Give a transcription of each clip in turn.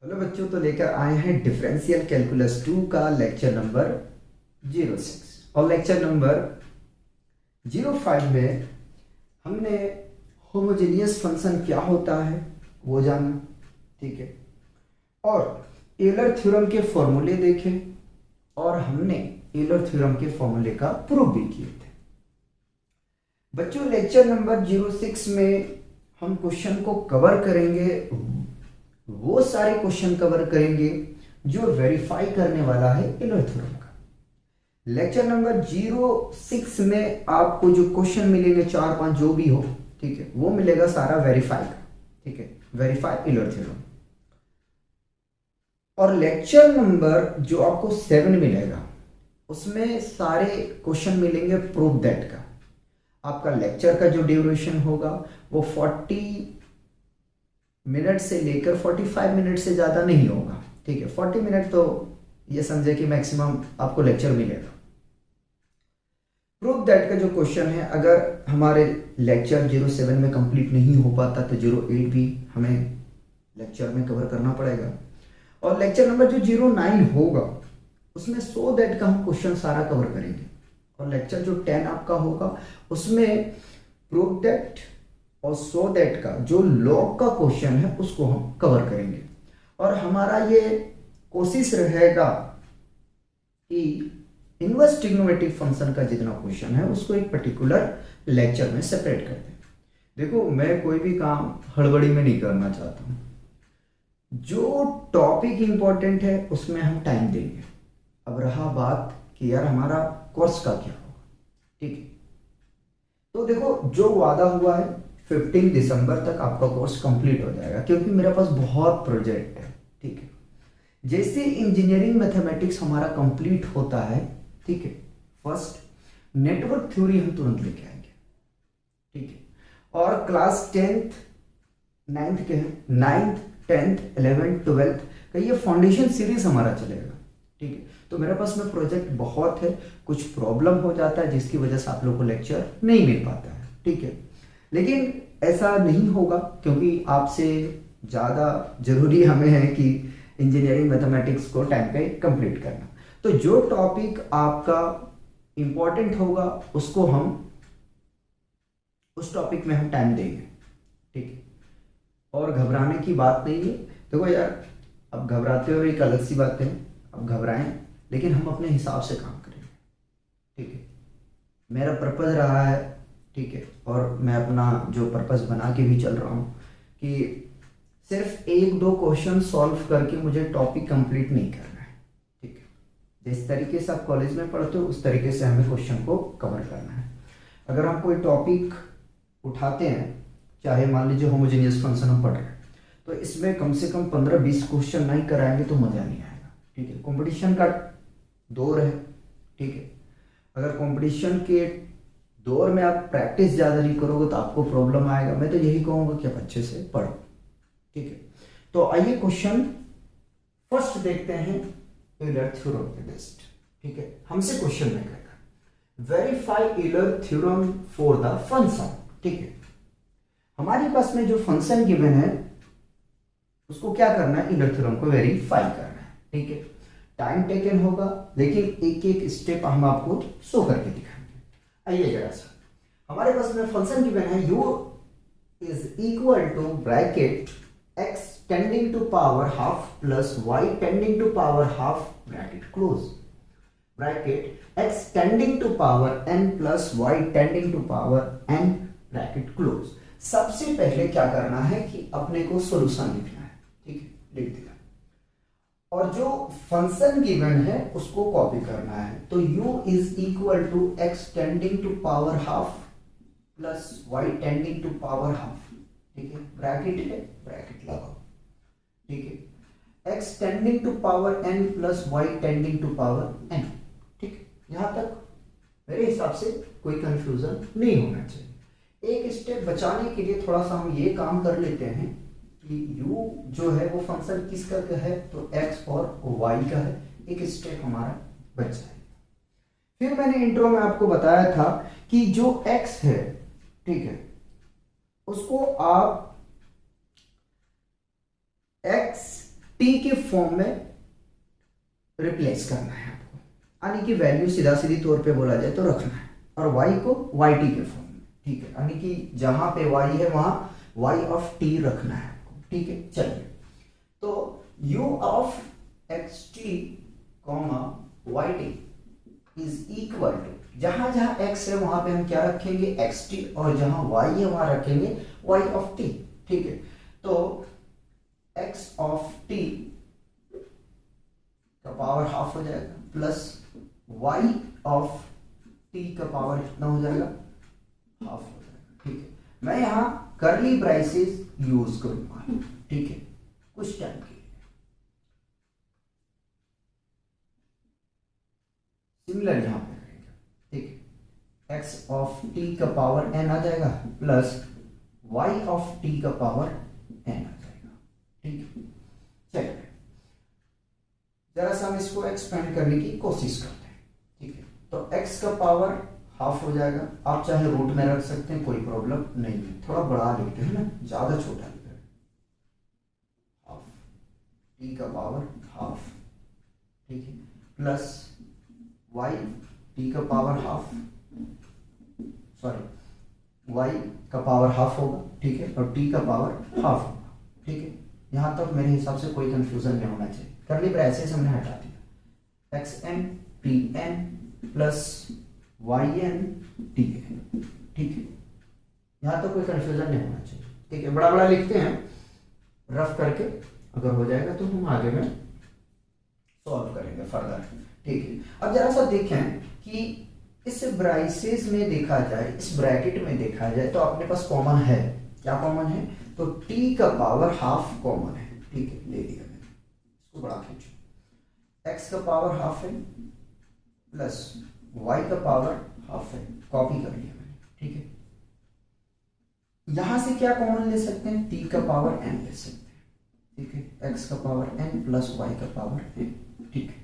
Hello बच्चों, तो लेकर आए हैं डिफरेंशियल कैलकुलस 2 का लेक्चर नंबर 06 और लेक्चर नंबर 05 में हमने होमोजेनियस फंक्शन क्या होता है वो जाना। ठीक है, और एलर थ्योरम के फॉर्मूले देखे और हमने एलर थ्योरम के फॉर्मूले का प्रूफ भी किए थे। बच्चों, लेक्चर नंबर 06 में हम क्वेश्चन को कवर करेंगे, वो सारे क्वेश्चन कवर करेंगे जो वेरीफाई करने वाला है एलर थ्योरम का। लेक्चर नंबर 06 में आपको जो क्वेश्चन मिलेंगे 4-5 जो भी हो, ठीक है, वो मिलेगा सारा वेरीफाई का। ठीक है, वेरीफाई एलर थ्योरम। और लेक्चर नंबर जो आपको 7 मिलेगा उसमें सारे क्वेश्चन मिलेंगे प्रूफ दैट का। आपका लेक्चर का जो ड्यूरेशन होगा वो 40 मिनट से लेकर 45 मिनट से ज़्यादा नहीं होगा। ठीक है, 40 मिनट तो ये समझे कि मैक्सिमम आपको लेक्चर मिलेगा। प्रूफ दैट का जो क्वेश्चन है, अगर हमारे लेक्चर 07 में कंप्लीट नहीं हो पाता तो 08 भी हमें लेक्चर में कवर करना पड़ेगा। और लेक्चर नंबर जो 09 होगा उसमें सो दैट का हम क्वेश्चन सारा कवर करेंगे। और लेक्चर जो 10 आपका होगा उसमें प्रूफ दैट और सो दैट का जो लॉग का क्वेश्चन है उसको हम कवर करेंगे। और हमारा ये कोशिश रहेगा कि इनवर्स ट्रिग्नोमेट्रिक फंक्शन का जितना क्वेश्चन है उसको एक पर्टिकुलर लेक्चर में सेपरेट कर दें। देखो, मैं कोई भी काम हड़बड़ी में नहीं करना चाहता हूं। जो टॉपिक इंपॉर्टेंट है उसमें हम टाइम देंगे। अब रहा बात कि यार हमारा कोर्स का क्या होगा, ठीक है, तो देखो जो वादा हुआ है 15 दिसंबर तक आपका कोर्स कंप्लीट हो जाएगा, क्योंकि मेरे पास बहुत प्रोजेक्ट है। ठीक है, जैसे इंजीनियरिंग मैथमेटिक्स हमारा कंप्लीट होता है, ठीक है, फर्स्ट नेटवर्क थ्योरी हम तुरंत लेके आएंगे। ठीक है, और क्लास 10th 9th के हैं, 9th 10th 11th 12th का ये फाउंडेशन सीरीज हमारा चलेगा। ठीक है, तो मेरे पास में प्रोजेक्ट बहुत है, कुछ प्रॉब्लम हो जाता है जिसकी वजह से आप लोगों को लेक्चर नहीं मिल पाता है। ठीक है, लेकिन ऐसा नहीं होगा, क्योंकि आपसे ज़्यादा जरूरी हमें है कि इंजीनियरिंग मैथमेटिक्स को टाइम पे कंप्लीट करना। तो जो टॉपिक आपका इंपॉर्टेंट होगा उसको हम उस टॉपिक में हम टाइम देंगे। ठीक है, और घबराने की बात नहीं है। देखो यार, अब घबराते हुए एक अलग सी बात है, अब घबराएं लेकिन हम अपने हिसाब से काम करेंगे। ठीक है, मेरा पर्पज़ रहा है, ठीक है, और मैं अपना जो पर्पज़ बना के भी चल रहा हूँ कि सिर्फ 1-2 क्वेश्चन सॉल्व करके मुझे टॉपिक कंप्लीट नहीं करना है। ठीक है, जिस तरीके से आप कॉलेज में पढ़ते हो उस तरीके से हमें क्वेश्चन को कवर करना है। अगर हम कोई टॉपिक उठाते हैं, चाहे मान लीजिए होमोजेनियस फंक्शन हम पढ़ रहे हैं, तो इसमें कम से कम 15-20 क्वेश्चन नहीं कराएंगे तो मज़ा नहीं आएगा। ठीक है, कंपटीशन का दौर है। ठीक है, अगर कंपटीशन के दौर में आप प्रैक्टिस ज़्यादा नहीं करोगे तो आपको प्रॉब्लम आएगा। मैं तो यही कहूँगा कि आप अच्छे से पढ़ो। ठीक है, तो आइए क्वेश्चन फर्स्ट देखते हैं एलर थ्योरम पे बेस्ड। ठीक है, हमसे क्वेश्चन में कहेगा verify Euler theorem for the function. ठीक है, हमारे पास में जो फंक्शन गिवन है उसको क्या करना है, एलर थ्योरम को वेरीफाई करना है। ठीक है, टाइम टेकन होगा लेकिन एक एक स्टेप हम आपको शो करके दिखाएंगे। आइए जरा सा, हमारे पास में फंक्शन गिवन है u is equal to bracket x tending to power half plus y tending to power half bracket close, bracket x tending to power n plus y tending to power n bracket close. सबसे पहले क्या करना है कि अपने को solution लिखना है। ठीक है, लिख दिया, और जो फंक्शन गिवन है उसको कॉपी करना है। तो u is equal to x tending to power half plus y tending to power half. ठीक है, ब्रैकेट है, ब्रैकेट लगाओ। ठीक है, x tending to power n plus y tending to power n। ठीक है, यहां तक मेरे हिसाब से कोई कंफ्यूजन नहीं होना चाहिए। एक स्टेप बचाने के लिए थोड़ा सा हम ये काम कर लेते हैं कि u जो है वो फंक्शन किसका है, तो x और y का है। एक स्टेप हमारा बच जाएगा। फिर मैंने इंट्रो में आपको बताया था कि जो x है, ठीक है, उसको आप x टी के फॉर्म में रिप्लेस करना है आपको, यानी कि वैल्यू सीधा सीधी तौर पे बोला जाए तो रखना है, और वाई को वाई टी के फॉर्म में, ठीक है, यानी कि जहां पे वाई है वहां वाई ऑफ टी रखना है आपको, ठीक है। चलिए, तो u of x t comma y t is equal to, जहां जहां x है वहां पे हम क्या रखेंगे एक्स टी, और जहां y है वहां रखेंगे y ऑफ टी, ठीक है। तो x ऑफ टी का पावर हाफ हो जाएगा प्लस y ऑफ टी का पावर कितना हो जाएगा, हाफ हो जाएगा, ठीक है। मैं यहां करली ब्रेसेस यूज करूंगा, ठीक है, कुछ टाइम के लिए। सिमिलर यहां पे करेंगे, ठीक है, x ऑफ t का पावर n आ जाएगा प्लस y ऑफ t का पावर n आ जाएगा, ठीक है। चलिए, जरा सा हम इसको एक्सपेंड करने की कोशिश करते हैं, ठीक है। तो x का पावर हाफ हो जाएगा, आप चाहे रूट में रख सकते हैं, कोई प्रॉब्लम नहीं है, थोड़ा बड़ा लिखते हैं ना, ज्यादा छोटा लिखते हैं, हाफ t का पावर हाफ, ठीक है, प्लस y t का पावर हाफ, सॉरी y का पावर हाफ होगा, ठीक है, और t का पावर हाफ होगा, ठीक है। यहां तक मेरे हिसाब से कोई कंफ्यूजन नहीं होना चाहिए। करली ब्रेसेस हमने हटा दिया, x n p n plus y n t n, ठीक है, यहां तक कोई कंफ्यूजन नहीं होना चाहिए, ठीक है। बड़ा बड़ा लिखते हैं, रफ करके अगर हो जाएगा तो हम आगे में सॉल्व करेंगे फर्दर, ठीक है। अब जरा सा देखें कि इस ब्राइसेस में देखा जाए, इस ब्रैकेट में देखा जाए तो अपने पास कॉमन है, क्या कॉमन है, तो t का पावर हाफ कॉमन है, ठीक है, ले लिया मैंने, इसको बड़ा खींचो, x का पावर हाफ है प्लस y का पावर हाफ है, कॉपी कर लिया मैंने, ठीक है। यहां से क्या कॉमन ले सकते हैं, t का पावर n ले सकते हैं, ठीक है, x का पावर n प्लस y का पावर n, ठीक है।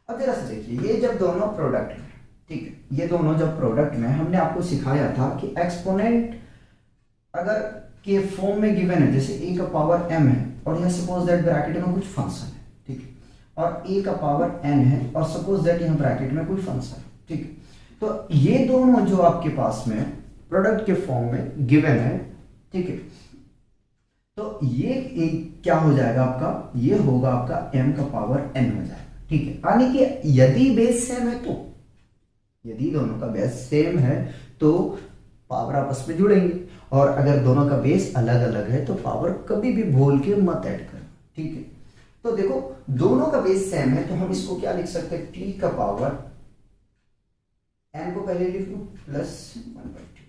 अब जरा से देखिए, ये जब दोनों प्रोडक्ट में, ठीक है, ये दोनों जब प्रोडक्ट में, हमने आपको सिखाया था कि एक्सपोनेंट अगर के फॉर्म में गिवन है, जैसे a का पावर m है और यह सपोज दैट ब्रैकेट में कुछ फंक्शन है, ठीक है, और a का पावर n है और सपोज दैट यहां ब्रैकेट में कोई फंक्शन है, ठीक है। तो ये दोनों जो आपके पास में प्रोडक्ट के फॉर्म में गिवन है, ठीक है, तो ये एक क्या हो जाएगा आपका, ये होगा आपका m का पावर n हो जाएगा, ठीक है। यानी कि यदि बेस सेम है, तो यदि दोनों का बेस सेम है तो पावर आपस में जुड़ेंगे, और अगर दोनों का बेस अलग अलग है तो पावर कभी भी भूल के मत ऐड करना, ठीक है। तो देखो, दोनों का बेस सेम है तो हम इसको क्या लिख सकते हैं, t का पावर n को पहले लिख लो प्लस 1/2,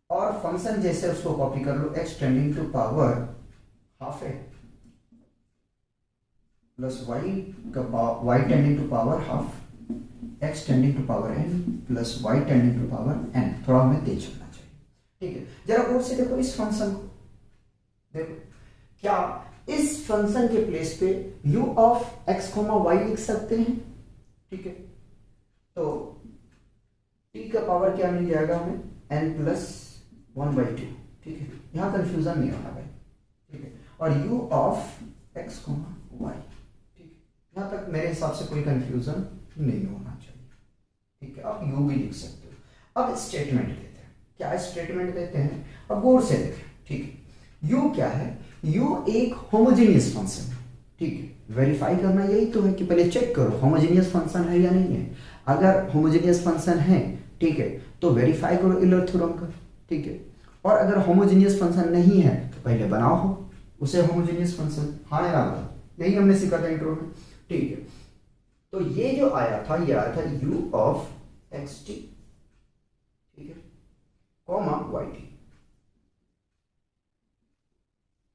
और फंक्शन जैसे उसको कॉपी कर लो, x tending to power half है plus y tending to power half, x tending to power n plus y tending to power n, थोड़ा हमें तेज होना चाहिए, ठीक है। जरा गौर से देखो इस फंक्शन को, देखो क्या इस फंक्शन के प्लेस पे u ऑफ x, y लिख सकते हैं, ठीक है। तो t का पावर क्या मिल जाएगा हमें, n प्लस 1/2, ठीक है, यहां कंफ्यूजन नहीं होना भाई, ठीक है, और u ऑफ x, y, ठीक है, यहां तक मेरे हिसाब से कोई कंफ्यूजन नहीं होना चाहिए, ठीक है। आप u भी लिख सकते हो। अब स्टेटमेंट देते हैं, क्या स्टेटमेंट देते हैं, अब गौर से देखें, ठीक है। u क्या है, u एक होमोजेनियस फंक्शन है, ठीक है। वेरीफाई करना यही तो है कि पहले चेक करो होमोजेनियस फंक्शन है या नहीं है, अगर होमोजेनियस फंक्शन है, ठीक है, तो वेरीफाई करो यूलर थ्योरम का, ठीक है। और अगर होमोजेनियस फंक्शन नहीं है तो पहले बनाओ हो उसे होमोजेनियस फंक्शन, हाँ या ना, यही हमने सीखा था इंट्रो में, ठीक है। तो ये जो आया था, ये आया था u ऑफ एक्स टी, ठीक है, कॉमा वाई टी,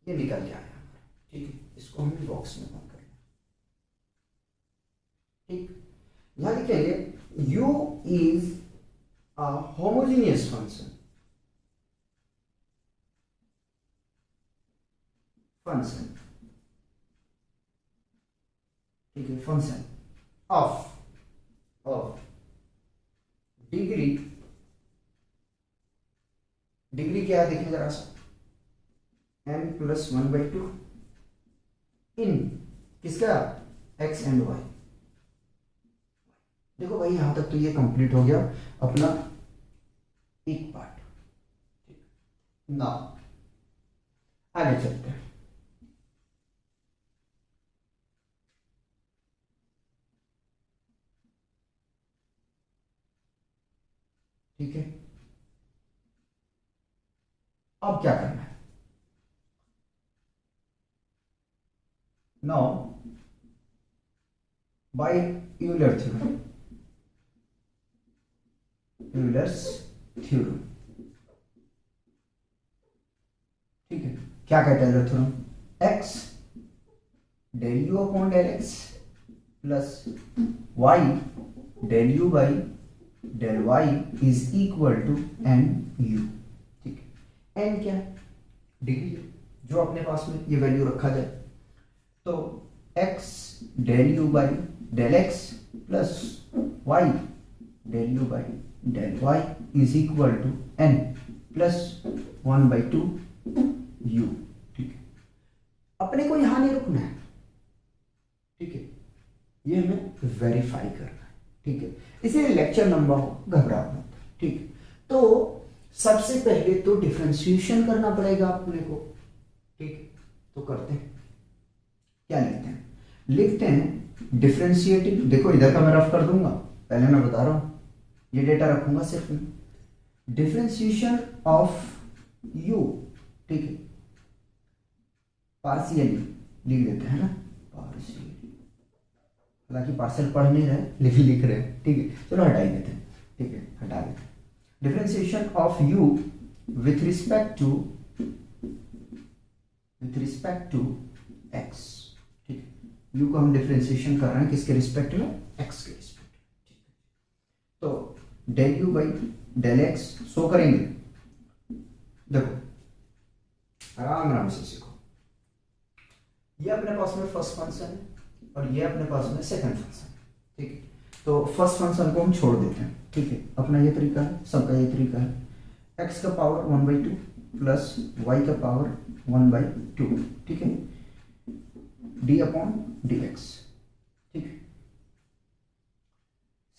ये निकल के आया, ठीक है। इसको हमने बॉक्स में बंद कर लिया, ठीक। यहां लिखेंगे u is a homogeneous function, ठीक है, फंक्शन ऑफ डिग्री, डिग्री क्या है देखें जरा सा, n प्लस 1/2 इन किसका, एक्स एंड वाई। देखो भाई यहां तक तो ये कंप्लीट हो गया अपना एक पार्ट। ना आगे चलते हैं। ठीक है, अब क्या करना है, now by Euler theorem, Euler's theorem. ठीक है, क्या कहता है Euler theorem, x del u upon del x plus y del u by del y is equal to n u. ठीक है, एन क्या है, डिग्री है, जो अपने पास में ये वैल्यू रखा जाए तो x del u by del x plus y del u by del y is equal to n plus 1/2 u. ठीक है, अपने को यहां नहीं रुकना है। ठीक है, ये हमें वेरीफाई करना है। ठीक है, इसलिए लेक्चर नंबर हो घबराओ मत। ठीक है, तो सबसे पहले तो डिफरेंशिएशन करना पड़ेगा अपने को। ठीक है, तो करते हैं, क्या लिखते हैं, लिखते हैं डिफरेंशिएटिंग। देखो इधर का मैं रफ कर दूंगा, पहले मैं बता रहा हूं, ये डेटा रखूंगा सिर्फ डिफरेंशिएशन ऑफ यू। ठीक है, पार्शियली लिख देते हैं ना, पार्शियली, हालांकि पार्शियल पढ़ नहीं रहे लेकिन लिख रहे हैं। ठीक है, चलो हटा ही देते हैं। ठीक है, हटा देते हैं differentiation of u with respect to x। ठीक है, u को हम डिफरेंशिएशन कर रहे हैं किसके रिस्पेक्ट में, x के रिस्पेक्ट में। ठीक है, तो del u by del x सो करेंगे। देखो आराम आराम से सीखो, ये अपने पास में फर्स्ट फंक्शन है और ये अपने पास में सेकंड फंक्शन। ठीक है, तो फर्स्ट फंक्शन को हम छोड़ देते हैं। ठीक है, अपना ये तरीका है, सबका ये तरीका है, x का पावर 1/2 प्लस y का पावर 1/2। ठीक है, d अपॉन डी एक्स। ठीक है,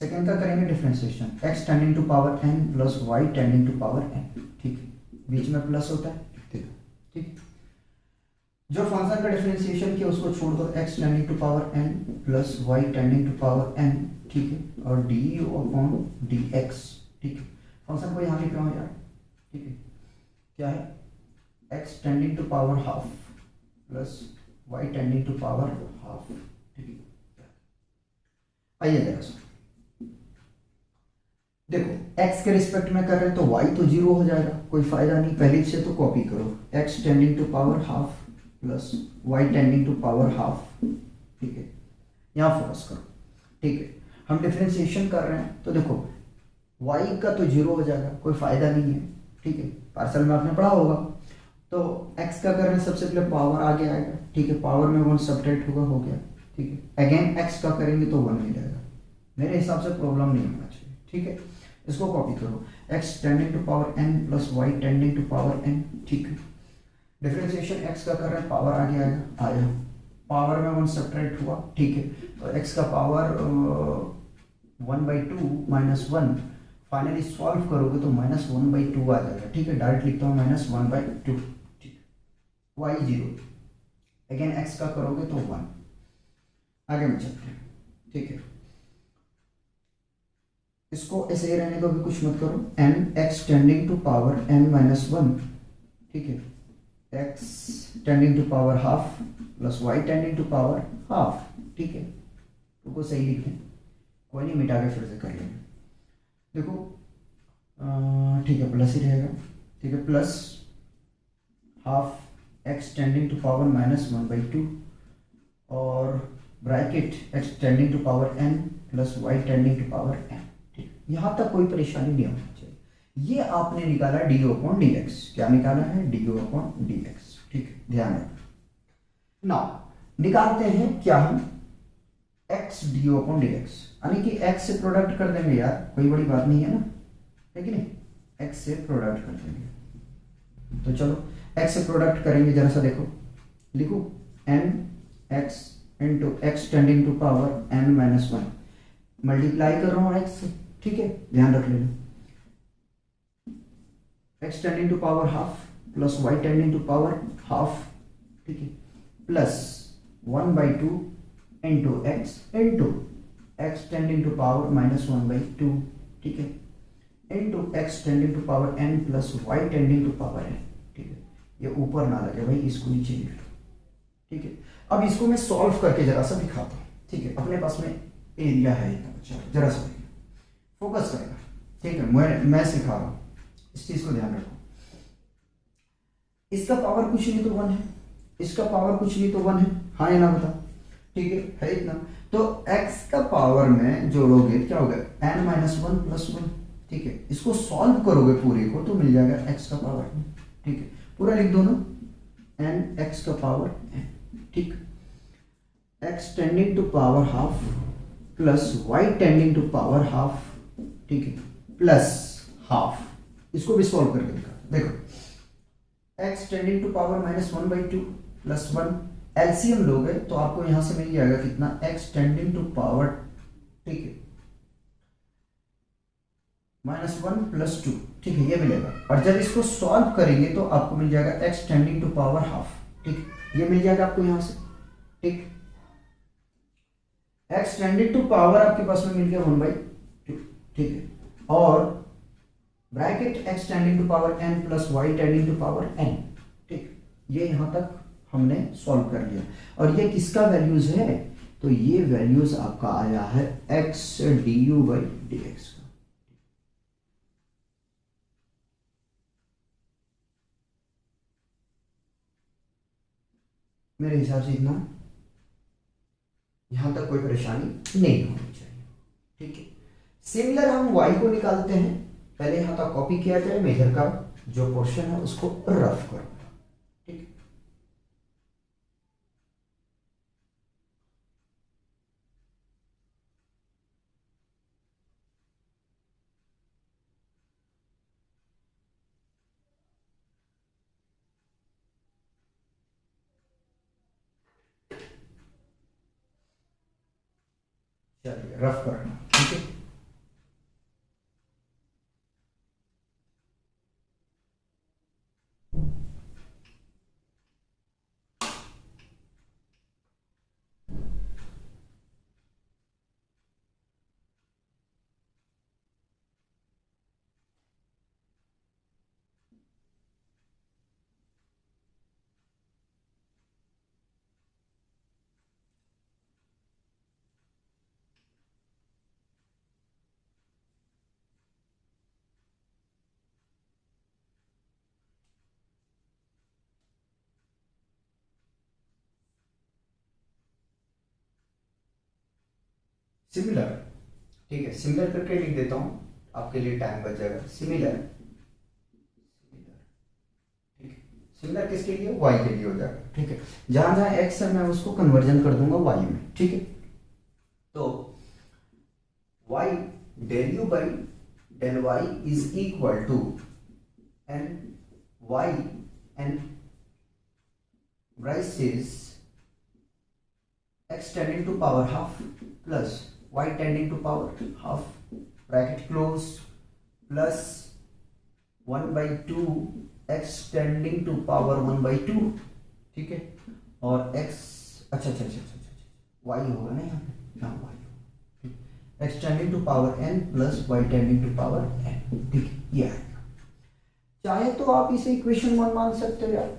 सेकेंड का करेंगे differentiation, x tending to power n plus y tending to power n। ठीक है, बीच में प्लस होता है। ठीक, जो फंक्शन का डिफरेंशिएशन किया उसको छोड़ दो, x tending to power n plus y tending to power n। ठीक है, और du अपॉन dx। ठीक है, फंक्शन को यहाँ लिख रहा हूँ यार। ठीक है, क्या है, x tending to power half plus y tending to power half. ठीक है, आइए जरा सुनो, देखो x के रिस्पेक्ट में कर रहे हैं तो y तो 0 हो जाएगा, कोई फायदा नहीं, पहले से तो कॉपी करो, x tending to power half plus y tending to power half. ठीक है, यहाँ फोकस करो। ठीक है, हम डिफरेंशिएशन कर रहे हैं तो देखो y का तो 0 हो जाएगा, कोई फायदा नहीं है। ठीक है, पार्सल में आपने पढ़ा होगा, तो x का कर रहे हैं सबसे पहले पावर आगे आएगा। ठीक है, पावर में 1 सब्ट्रैक्ट होगा, हो गया। ठीक है, अगेन x का करेंगे तो 1 मिलेगा, मेरे हिसाब से प्रॉब्लम नहीं होना चाहिए। ठीक है, इसको कॉपी करो, x tending to power n plus y tending to power n। ठीक है, डिफरेंशिएशन x का कर रहे हैं, पावर आगे आएगा, आया, पावर में 1 सब्ट्रैक्ट हुआ। ठीक है, तो x का पावर 1/2 माइनस 1, फाइनली सॉल्व करोगे तो -1/2 आ जाएगा। ठीक है, डायरेक्ट लिखता हूँ -1/2। ठीक, y 0, अगेन x का करोगे तो 1। आगे में चलते हैं। ठीक है, इसको ऐसे ही रहने दो, भी कुछ मत करो, n x tending to power n-1। ठीक है, x tending to power half plus y tending to power half. ठीक है, तो सही लिखें, कोई नहीं, मिटा के फिर से कर लेंगे। देखो ठीक है, प्लस ही रहेगा। ठीक है, plus half x tending to power -1/2 और bracket x tending to power n plus y tending to power n। ठीक, यहाँ तक कोई परेशानी नहीं होनी चाहिए। ये आपने निकाला du अपॉन dx, क्या निकाला है, du अपॉन dx। ठीक है, ध्यान रखना। नाउ निकालते हैं क्या हम, x du अपॉन dx, यानी कि x से प्रोडक्ट कर देंगे यार, कोई बड़ी बात नहीं है ना, है कि नहीं, x से प्रोडक्ट कर देंगे। तो चलो x से प्रोडक्ट करेंगे, जरा सा देखो, लिखो n x into x tending to power n minus one, multiply कर रहा हूँ x से, ठीक है, ध्यान रख लेना, x tending to power half plus y tending to power half, ठीक है, plus 1/2 into x tending to power minus 1/2, ठीक है, into x tending to power n plus y tending to power n, ठीक है, ये ऊपर ना लगे भाई, इसको नीचे लिख लो, ठीक है। अब इसको मैं सॉल्व करके जरा सा दिखाता हूँ, ठीक है, अपने पास में एरिया है इतना बच्चा, जरा सा फोकस करेगा, ठीक है, मैं सिखा रहा हूँ, इस चीज को ध्यान रखो। इसका पावर कुछ नहीं तो 1 है, इसका पावर कुछ नहीं तो 1 है, हाँ या ना बता, ठीक है इतना, तो x का पावर में जोड़ोगे क्या होगा, n minus one plus one, ठीक है, इसको सॉल्व करोगे पूरे को तो मिल जाएगा x का पावर, ठीक है, पूरा लिख दो ना, n x का पावर n, ठीक, x tending to power half plus y tending to power half, ठीक है, प्लस हाफ, इसको भी सॉल्व करके दिखा, देखो x tending to power minus 1/2 plus 1, LCM लोगे तो आपको यहां से मिल जाएगा कितना, x टेंडिंग टू पावर, ठीक है, माइनस 1 प्लस 2, ठीक है, ये मिलेगा, और जब इसको सॉल्व करेंगे तो आपको मिल जाएगा x tending to power half, ठीक, ये मिल जाएगा आपको यहां से, ठीक, x टेंडिंग टू पावर आपके पास में मिल गया 1/2, ठीक है, और bracket x tending to power n plus y tending to power n, ठीक, ये यहां तक हमने सॉल्व कर लिया, और ये किसका वैल्यूज है, तो ये वैल्यूज आपका आया है x du by dx का, मेरे हिसाब से इतना यहां तक कोई परेशानी नहीं होनी चाहिए, ठीक है। सिमिलर हम y को निकालते हैं, पहले यहां तक कॉपी किया जाए, मेजर का जो पोर्शन है उसको रफ करो, ठीक, चलिए रफ करना, ठीक है। सिमिलर, ठीक है, सिमिलर करके लिख देता हूं, आपके लिए टाइम बच जाएगा, सिमिलर, ठीक है, सिमिलर किसके लिए, y के लिए हो जाएगा, ठीक है, जहां जहां x है मैं उसको कन्वर्जन कर दूंगा y में, ठीक है, तो y del u by del y is equal to n y n braces x tending to power half plus y tending to power half, bracket close, plus 1/2 x tending to power 1/2, ठीक है, और x, अच्छा अच्छा अच्छा अच्छा y होगा ना यहाँ पे, यहाँ y होगा, x tending to power n plus y tending to power n, ठीक है, ये आएगा। चाहे तो आप इसे इक्वेशन 1 मान सकते हो यार,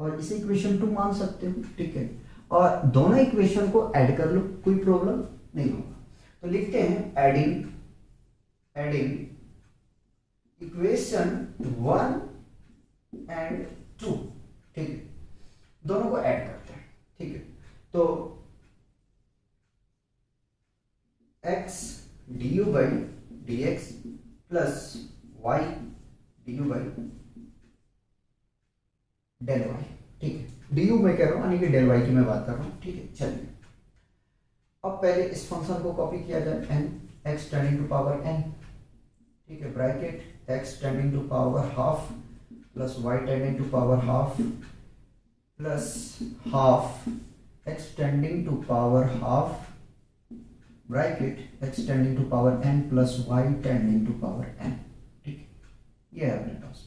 और इसे इक्वेशन 2 मान सकते हो, ठीक है, और दोनों इक्वेशन को ऐड कर लो, कोई प्रॉब्लम नहीं होगा। तो लिखते हैं एडिंग इक्वेशन 1 एंड 2, ठीक है, दोनों को ऐड करते हैं, ठीक है, तो x du by dx plus y du by del y, ठीक है, du मैं कह रहा हूं, यानी कि डेल y की मैं बात कर रहा हूं, ठीक है। चलिए अब पहले इस फंक्शन को कॉपी किया जाए, n x tending to power n, ठीक है, bracket x tending to power half plus y tending to power half plus half x tending to power half bracket x tending to power n plus y tending to power n। ठीक है, ये है अपने पास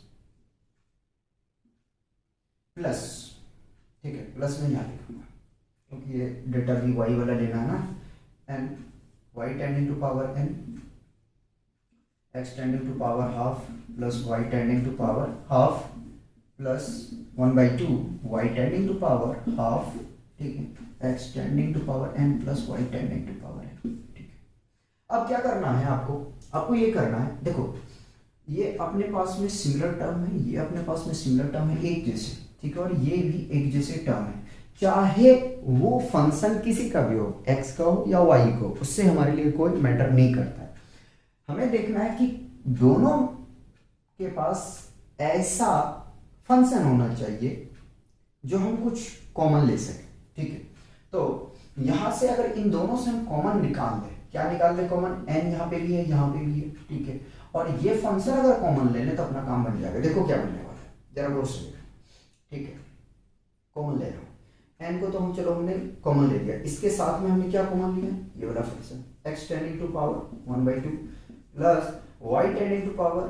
plus. ठीक है, plus में यहाँ लिखूंगा क्योंकि ये डेटा भी वाई वाला लेना है ना। n y tending to power n x tending to power half plus y tending to power half plus 1/2 y tending to power half. ठीक है, x tending to power n plus y tending to power n। ठीक है, अब क्या करना है आपको ये करना है, देखो ये अपने पास में सिमिलर टर्म है, ये अपने पास में सिमिलर टर्म है एक जैसे। ठीक है, और ये भी एक जैसे टर्म है, चाहे वो फंक्शन किसी का भी हो, x का हो या y को, उससे हमारे लिए कोई मैटर नहीं करता है। हमें देखना है कि दोनों के पास ऐसा फंक्शन होना चाहिए जो हम कुछ कॉमन ले सके। ठीक है, तो यहां से अगर इन दोनों से हम कॉमन निकाल दें, क्या निकाल दें कॉमन, n यहाँ पे भी है यहाँ पे भी है। ठीक है, और ये फंक्शन अगर कॉमन ले लें तो अपना काम बन जाएगा। देखो क्या बनने वाला है, जरा गौर से देखो। ठीक है, कॉमन ले रहा हूं, n को तो हम चलो हमने कॉमन ले लिया, इसके साथ में हमने क्या कॉमन लिया, ये वाला function x tending to power 1/2 plus y tending to power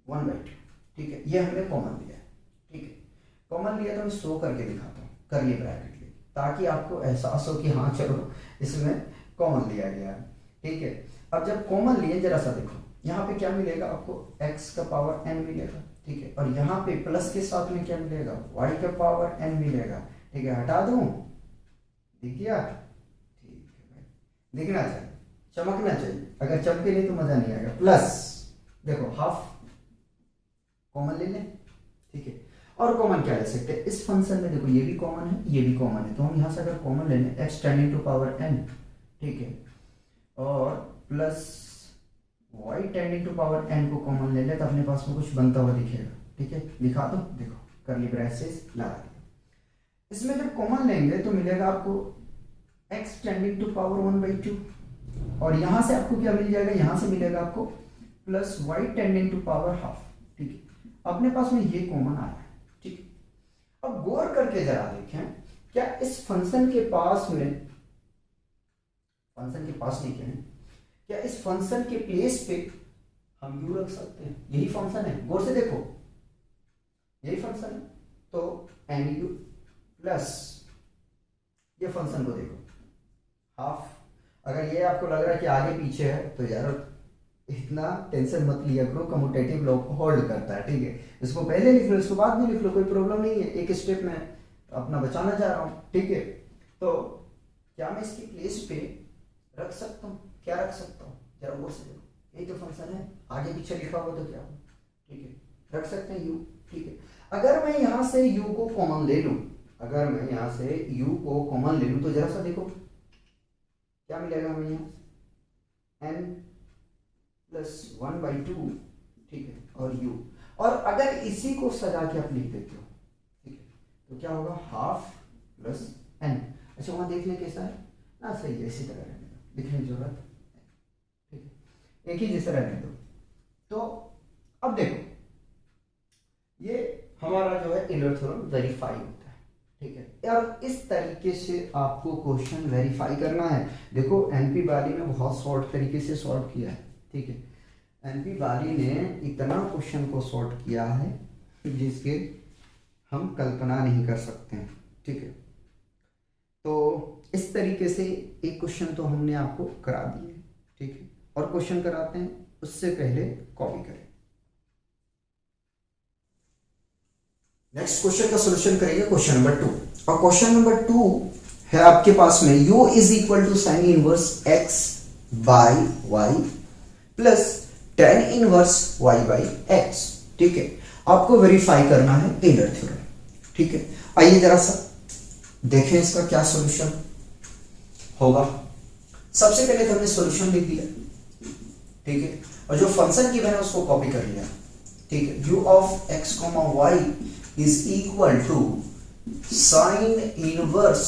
1/2। ठीक है, ये हमने कॉमन लिया। ठीक है, कॉमन लिया तो मैं शो करके दिखाता हूँ, करली ब्रैकेट लिए, ताकि आपको एहसास हो कि हाँ चलो इसमें कॉमन लिया गया है। ठीक है, अब जब कॉमन लिए जरा सा देखो, यहाँ पे क्या मिलेगा आपको, x का पावर n मिलेगा। ठीक है, और यहाँ पे प्लस के साथ में क्या मिलेगा, y का पावर n मिलेगा। ठीक है, हटा दूं, दिख गया। ठीक है भाई, दिखना चाहिए, चमकना चाहिए, अगर चमके नहीं तो मजा नहीं आएगा। प्लस देखो हाफ कॉमन ले लें। ठीक है, और कॉमन क्या ले सकते हैं इस फंक्शन में, देखो ये भी कॉमन है ये भी कॉमन है, तो हम यहाँ से अगर कॉमन ले लें x tending to power n। ठीक है, और plus y tending to power n को कॉमन ले ले तो अपने पास में कुछ बनता हुआ दिखेगा। ठीक है, दिखा दो, देखो करली ब्रैकेट्स लगा दिया। इसमें जब कॉमन लेंगे तो मिलेगा आपको x टेंडिंग टू पावर 1/2, और यहां से आपको क्या मिल जाएगा, यहां से मिलेगा आपको plus y tending to power half. ठीक है, अपने पास में ये कॉमन आया है। ठीक है, अब गौर करके जरा देखें, क्या इस फंक्शन के पास में, फंक्शन के पास नहीं क्या है, क्या इस फंक्शन के प्लेस पे हम u रख सकते हैं, यही फंक्शन है, गौर से देखो यही फंक्शन है, तो nu प्लस ये फंक्शन को देखो हाफ। अगर ये आपको लग रहा है कि आगे पीछे है तो यार इतना टेंशन मत लिया करो, कम्यूटेटिव लॉ को होल्ड करता है। ठीक है, इसको पहले लिख लो इसको बाद में लिख लो, कोई प्रॉब्लम नहीं है, एक स्टेप में अपना बचाना चाह रहा हूँ। ठीक है, तो क्या मैं इसकी प्लेस पे रख सकता हूँ, क्या रख सकता हूँ, जरा वो से देखो, यही तो फंक्शन है, आगे पीछे लिखा हुआ तो क्या हो। ठीक है, रख सकते हैं u। ठीक है, अगर मैं यहाँ से u को कॉमन ले लूँ, अगर मैं यहाँ से u को कॉमन ले लूँ तो जरा सा देखो क्या मिलेगा हमें यहाँ, n प्लस 1/2। ठीक है, और u, और अगर इसी को सजा के आप लिख देते हो, ठीक है, तो क्या होगा, हाफ प्लस n। अच्छा वहां देख लें कैसा है ना, सही है, इसी तरह रहने दो, लिखने की जरूरत है। ठीक है, एक ही जैसा रहने दो। तो अब देखो ये हमारा जो है टेलर थ्योरम वेरीफाई होता है। ठीक है, और इस तरीके से आपको क्वेश्चन वेरीफाई करना है। देखो एनपी बाली ने बहुत शॉर्ट तरीके से सॉल्व किया है। ठीक है, एनपी बाली ने इतना क्वेश्चन को सॉर्ट किया है जिसके हम कल्पना नहीं कर सकते हैं। ठीक है, तो इस तरीके से एक क्वेश्चन तो हमने आपको करा दिए। ठीक है, और क्वेश्चन कराते हैं उससे पहले कॉपी करें। नेक्स्ट क्वेश्चन का सॉल्यूशन करेंगे, क्वेश्चन नंबर 2। और क्वेश्चन नंबर 2 है आपके पास में u is equal to sine inverse x by y plus tan inverse y by x। ठीक है, आपको वेरीफाई करना है टेलर थ्योरम। ठीक है, आइए जरा सा देखें इसका क्या सॉल्यूशन होगा। सबसे पहले तो हमने सॉल्यूशन लिख दिया। ठीक है, और जो फंक्शन गिवन है उसको कॉपी कर लिया। ठीक है, u of x, y is equal to sin inverse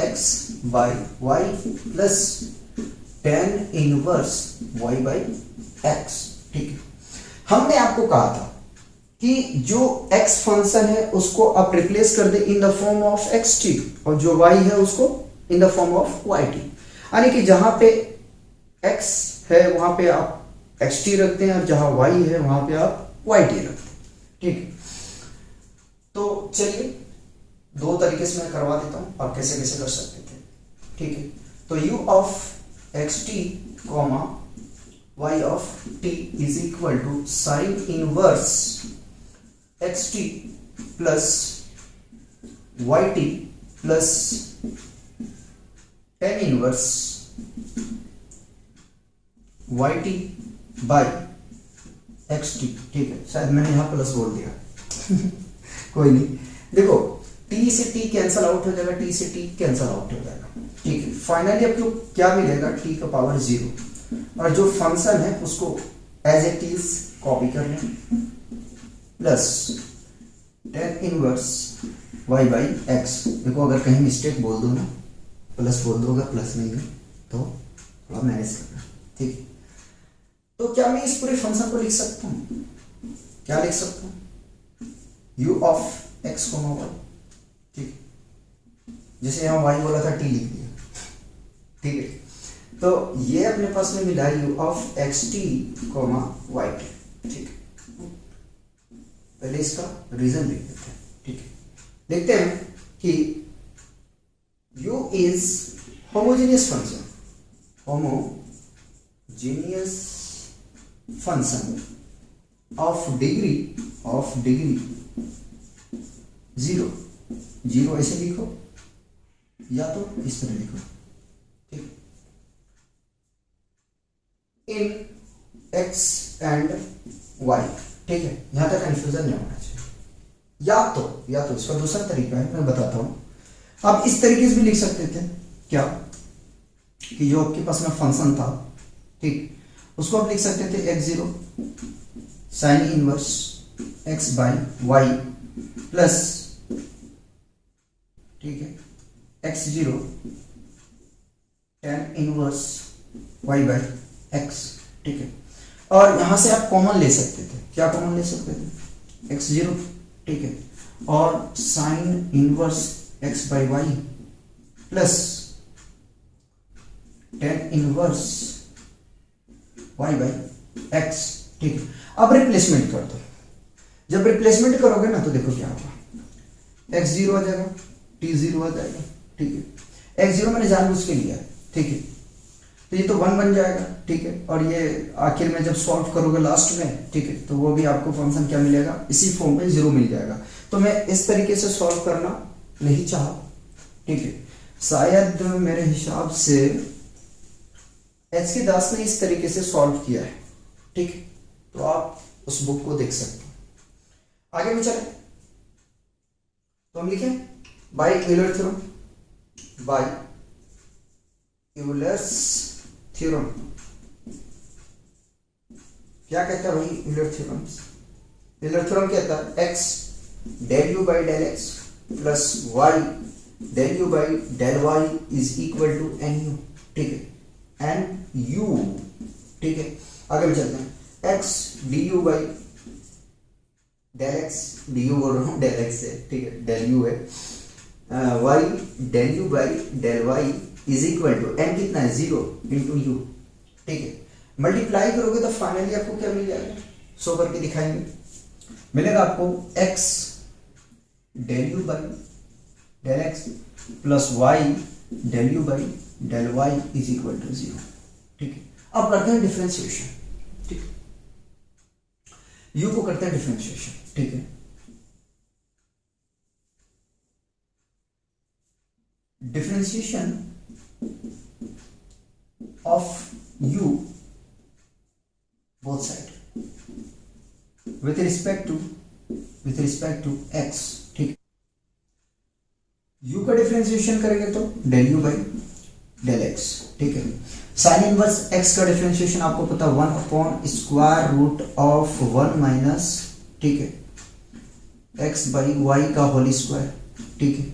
x by y plus tan inverse y by x। ठीक है, हमने आपको कहा था कि जो x फंक्शन है उसको आप रिप्लेस कर दे in the form of xt और जो y है उसको in the form of yt, यानी कि जहां पे x है वहां पे आप xt रखते हैं और जहां y है वहां पे आप yt रखते हैं। ठीक है, तो चलिए दो तरीके से मैं करवा देता हूं, आप कैसे कैसे कर सकते थे। ठीक है, तो u of xt comma y of t is equal to sine inverse xt plus yt plus tan inverse yt by xt। ठीक है, शायद मैंने यहां प्लस बोल दिया कोई नहीं, देखो t से t कैंसल आउट हो जाएगा, t से t कैंसल आउट हो जाएगा। ठीक है, फाइनली आपको क्या मिलेगा, t का पावर 0 और जो फंक्शन है उसको एज इट इज कॉपी कर लें plus tan inverse y by x। देखो अगर कहीं मिस्टेक बोल दो ना, प्लस बोल दो, अगर प्लस नहीं है तो थोड़ा मैनेज करना। ठीक है, तो क्या मैं इस पूरे फंक्शन को लिख सकता हूं, क्या लिख सकता हूं, u of x comma y। ठीक, जैसे यहां y बोला था t लिख दिया। ठीक है, तो ये अपने पास में मिला u of xt comma yt। ठीक है, पहले इसका रीजन लिख देते हैं। ठीक है, देखते हैं कि u is homogeneous function, homogeneous function of degree 0। 0 ऐसे लिखो या तो इस तरह लिखो। ठीक, इन x एंड y। ठीक है, यहां तक कंफ्यूजन नहीं होना चाहिए। या तो इसका दूसरा तरीका है, मैं बताता हूं। आप इस तरीके से भी लिख सकते थे, क्या कि जो आपके पास में फंक्शन था, ठीक, उसको आप लिख सकते थे x0 sign inverse x by y plus, ठीक है, x0 tan inverse y by x। ठीक है, और यहां से आप कॉमन ले सकते थे, क्या कॉमन ले सकते थे, x0। ठीक है, और sign inverse x by y plus tan inverse y by x। ठीक है, अब रिप्लेसमेंट कर दो। जब रिप्लेसमेंट करोगे ना तो देखो क्या होगा, x0 आ जाएगा, t0 आ जाएगा। ठीक है, x0 मैंने जानबूझ के लिया है। ठीक है, तो ये तो 1 बन जाएगा। ठीक है, और ये आखिर में जब सॉल्व करोगे लास्ट में, ठीक है, तो वो भी आपको फंक्शन क्या मिलेगा, इसी फॉर्म में 0 मिल जाएगा। तो मैं इस तरीके से सॉल्व करना नहीं चाहा। ठीक है, शायद मेरे हिसाब से HK दास ने इस तरीके से सॉल्व किया है। ठीक, तो आप उस बुक को देख सकते हैं। आगे में चले तो हम लिखें by Euler theorem, by Euler's theorem. क्या कहता है भाई यूलर थ्योरम? यूलर थ्योरम कहता है x del u by del x plus y del u by del y is equal to nu। ठीक है, एंड u। ठीक है, आगे भी चलते हैं, x du by del x, du बोल रहा हूं डेल x से, ठीक है, डेल u है, y del u by del y is equal to n कितना है 0 इंटू u। ठीक है, मल्टीप्लाई करोगे तो फाइनली आपको क्या मिल जाएगा, शो करके दिखाएंगे, मिलेगा आपको x del u by del x plus y del u by del y is equal to 0। ठीक है, अब करते हैं डिफरेंशिएशन। ठीक, u को करते हैं डिफरेंशिएशन। ठीक है, differentiation of u both side with respect to x। ठीक, u का डिफरेंशिएशन करेंगे तो del u by del x। ठीक है, साइन इनवर्स x का डिफरेंशिएशन आपको पता 1 upon square root of 1 minus, ठीक है, x बाई y का होल स्क्वायर। ठीक है,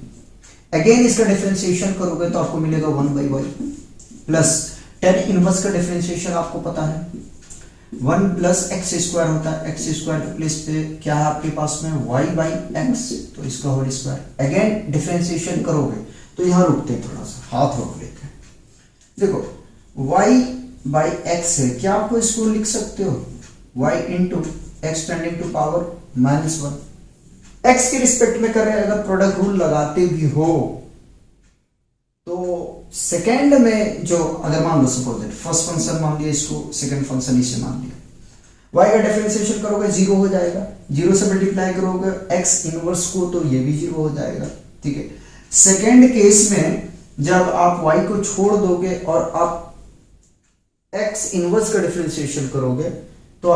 अगेन इसका डिफरेंशिएशन करोगे तो आपको मिलेगा 1 by y plus tan inverse का डिफरेंशिएशन आपको पता है 1 प्लस एक्स स्क्वायर होता है, एक्स स्क्वायर के प्लेस पे क्या है आपके पास में y बाई एक्स, तो इसका होल स्क्वायर। अगेन डिफरेंशिएशन करोगे तो यहाँ रुकते हैं, थोड़ा सा हाथ रोक लेते हैं। देखो y बाई एक्स है, क्या आपको इसको लिख सकते हो y into x tending to power -1, x के रिस्पेक्ट में कर रहे हैं। अगर प्रोडक्ट रूल लगाते भी हो तो सेकेंड में जो, अगर मान लो सपोज दैट फर्स्ट फंक्शन मान लिया इसको, सेकंड फंक्शन इसे मान लिया, y का डिफरेंशिएशन करोगे 0 हो जाएगा, 0 से मल्टीप्लाई करोगे x इनवर्स को तो ये भी 0 हो जाएगा, ठीक है। सेकेंड केस में जब आप y को छोड़ दोगे और आप x इनवर्स का डिफरेंशिएशन करोगे तो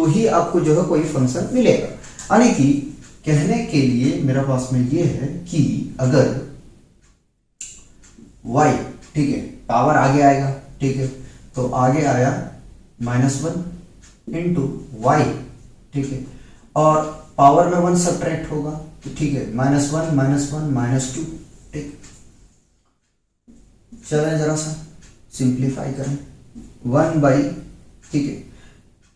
ही आपको जो है कोई फंक्शन मिलेगा। यानी कि कहने के लिए मेरा पास में ये है कि अगर y, ठीक है, पावर आगे आएगा, ठीक है, तो आगे आया -1 इंटू वाई, ठीक है, और पावर में 1 सब्ट्रैक्ट होगा, तो ठीक है, -1 -2, ठीक। चलें जरा सा सिंप्लीफाई करें, 1 बाई, ठीक है,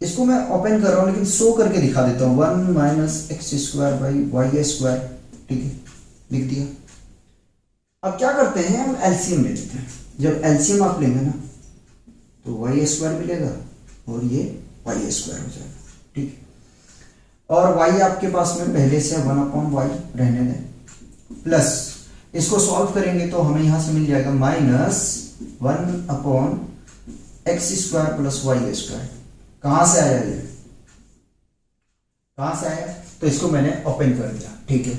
इसको मैं ओपन कर रहा हूं लेकिन शो करके दिखा देता हूं, 1 minus x square by y square, ठीक है, लिख दिया। अब क्या करते हैं, हम एलसीएम ले लेते हैं। जब एलसीएम आप लेंगे ना तो वाई स्क्वायर मिलेगा और ये वाई स्क्वायर हो जाएगा, ठीक है। और वाई आपके पास में पहले से 1/y रहने दें, प्लस इसको सॉल्व करेंगे तो हमें यहां से मिल जाएगा -1/x square plus y square. कहां से आया ये, कहां से आया, तो इसको मैंने ओपन कर दिया, ठीक है।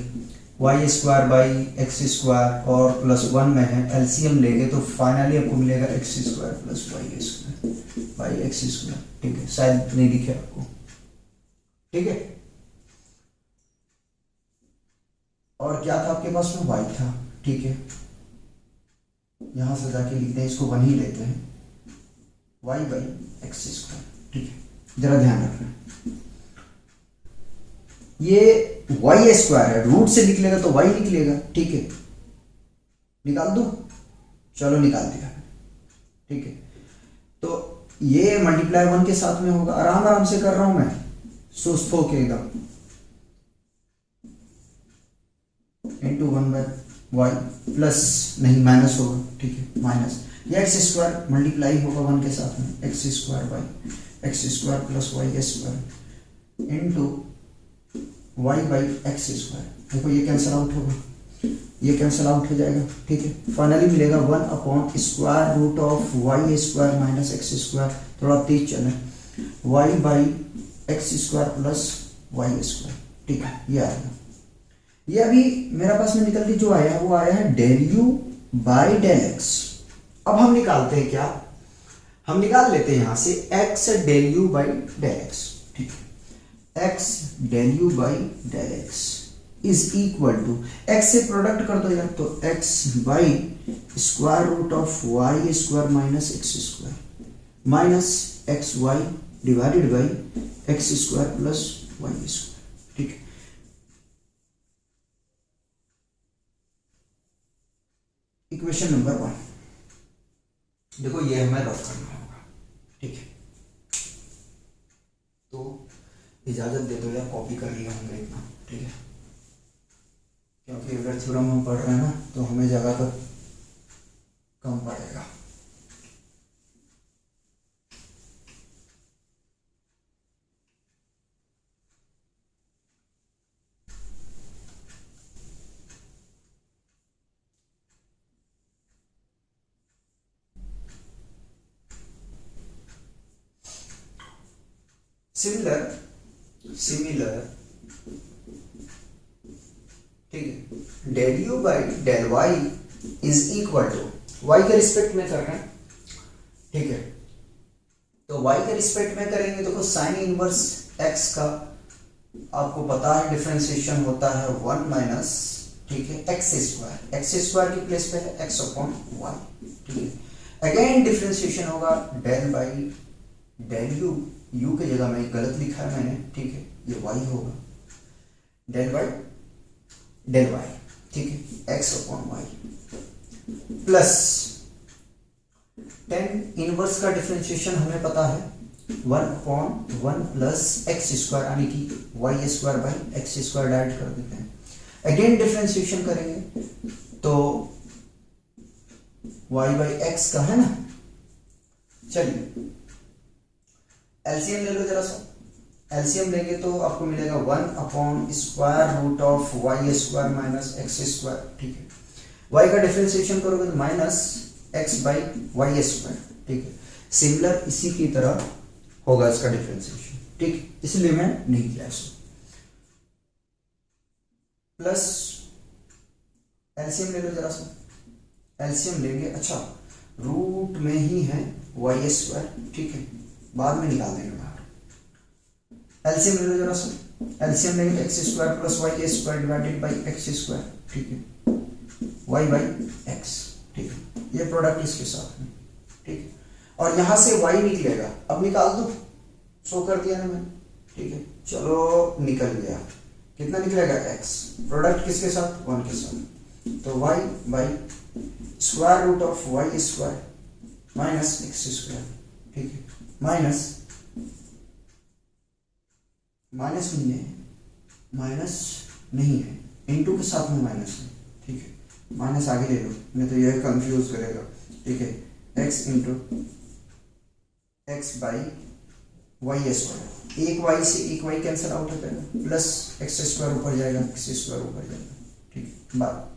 Y square by x square और प्लस 1 में है, एलसीएम लेंगे तो फाइनली आपको मिलेगा x square plus y square by x square, ठीक है, शायद नहीं दिखे आपको, ठीक है। और क्या था आपके पास में, वाई था, ठीक है, यहां से जाके लिखते हैं, इसको 1 ही लेते हैं, वाई बाई एक्स स्क्वायर, ठीक है। जरा ध्यान रखना, ये वाई स्क्वायर है, रूट से निकलेगा तो वाई निकलेगा, ठीक है, निकाल दूं, चलो निकाल दिया, ठीक है। तो ये मल्टीप्लाई 1 के साथ में होगा, आराम आराम से कर रहा हूं मैं, सुस्त होके एकदम, इंटू 1 बाई वाई प्लस नहीं माइनस होगा, ठीक है, माइनस ये एक्स स्क्वायर मल्टीप्लाई होगा 1 के साथ में, x square by x square plus y square into y by x square. देखो ये कैंसिल आउट होगा, ये कैंसिल आउट हो जाएगा, ठीक है। फाइनली मिलेगा 1 square root of y square minus x square, थोड़ा तेज चले, y by x square plus y square, ठीक है, ये आएगा। ये अभी मेरा पास में निकल के जो आया वो आया है del u by del x. अब हम निकालते हैं क्या, हम निकाल लेते हैं यहां से x del u by del x, ठीक है, x del u by del x is equal to, x से प्रोडक्ट कर दो यार, तो x by square root of y square minus x square minus x y divided by x square plus y square, ठीक है। Equation number 1, देखो ये हमें रफ करना होगा, ठीक है। तो इजाजत दे दो यार, कॉपी कर लिए होंगे इतना, ठीक है, क्योंकि अगर थ्योरम हम पढ़ रहे हैं ना तो हमें जगह पर कम पड़ेगा। सिमिलर ठीक है, del u by del y is equal to, y के रिस्पेक्ट में कर रहे हैं, ठीक है, तो वाई के रिस्पेक्ट में करेंगे तो साइन इनवर्स एक्स का आपको पता है डिफरेंशिएशन होता है 1 माइनस, ठीक है, एक्स स्क्वायर की प्लेस पे है एक्स अपॉन वाई, ठीक है। अगेन डिफरेंशिएशन होगा डेल बाई डेल यू की जगह में गलत लिखा है मैंने, ठीक है, ये वाई होगा, डेल बाई डेल वाई, ठीक है, x upon y plus tan inverse का डिफरेंशिएशन हमें पता है 1/1 प्लस एक्स स्क्वायर यानी कि y square by x square direct कर देते हैं। अगेन डिफरेंशिएशन करेंगे तो वाई बाई एक्स का है ना। चलिए एलसीएम ले लो जरा सा। एलसीएम लेंगे तो आपको मिलेगा 1/√ऑफ y square minus x square. ठीक है, वाई का डिफरेंशिएशन करोगे तो minus x by y square. ठीक है, सिमिलर इसी की तरह होगा इसका डिफरेंशिएशन। ठीक, इसलिए मैं नहीं किया इसको। प्लस एलसीएम ले लो जरा सा। एलसीएम लेंगे, अच्छा रूट में ही है वाई स्क्वायर। ठीक है, बाद में निकाल देंगे बाहर। एलसीएम ले लो जरा सा। एलसीएम लेंगे x square plus y square divided by x square. ठीक है, वाई बाई एक्स। ठीक है, ये प्रोडक्ट इसके साथ में। ठीक है, और यहां से वाई निकलेगा, अब निकाल दो, शो कर दिया ना मैंने। ठीक है, चलो निकल गया, कितना निकलेगा एक्स, प्रोडक्ट किसके साथ, 1 के साथ, तो y by square root of y square minus x square. ठीक है, माइनस माइनस नहीं है, माइनस नहीं है, इनटू के साथ में माइनस है। ठीक है, माइनस आगे ले लो, नहीं तो यह कंफ्यूज करेगा। ठीक है, x into x by y square, एक वाई से एक वाई कैंसिल आउट हो जाएगा, प्लस एक्स स्क्वायर ऊपर जाएगा, एक्स स्क्वायर ऊपर जाएगा। ठीक है, बात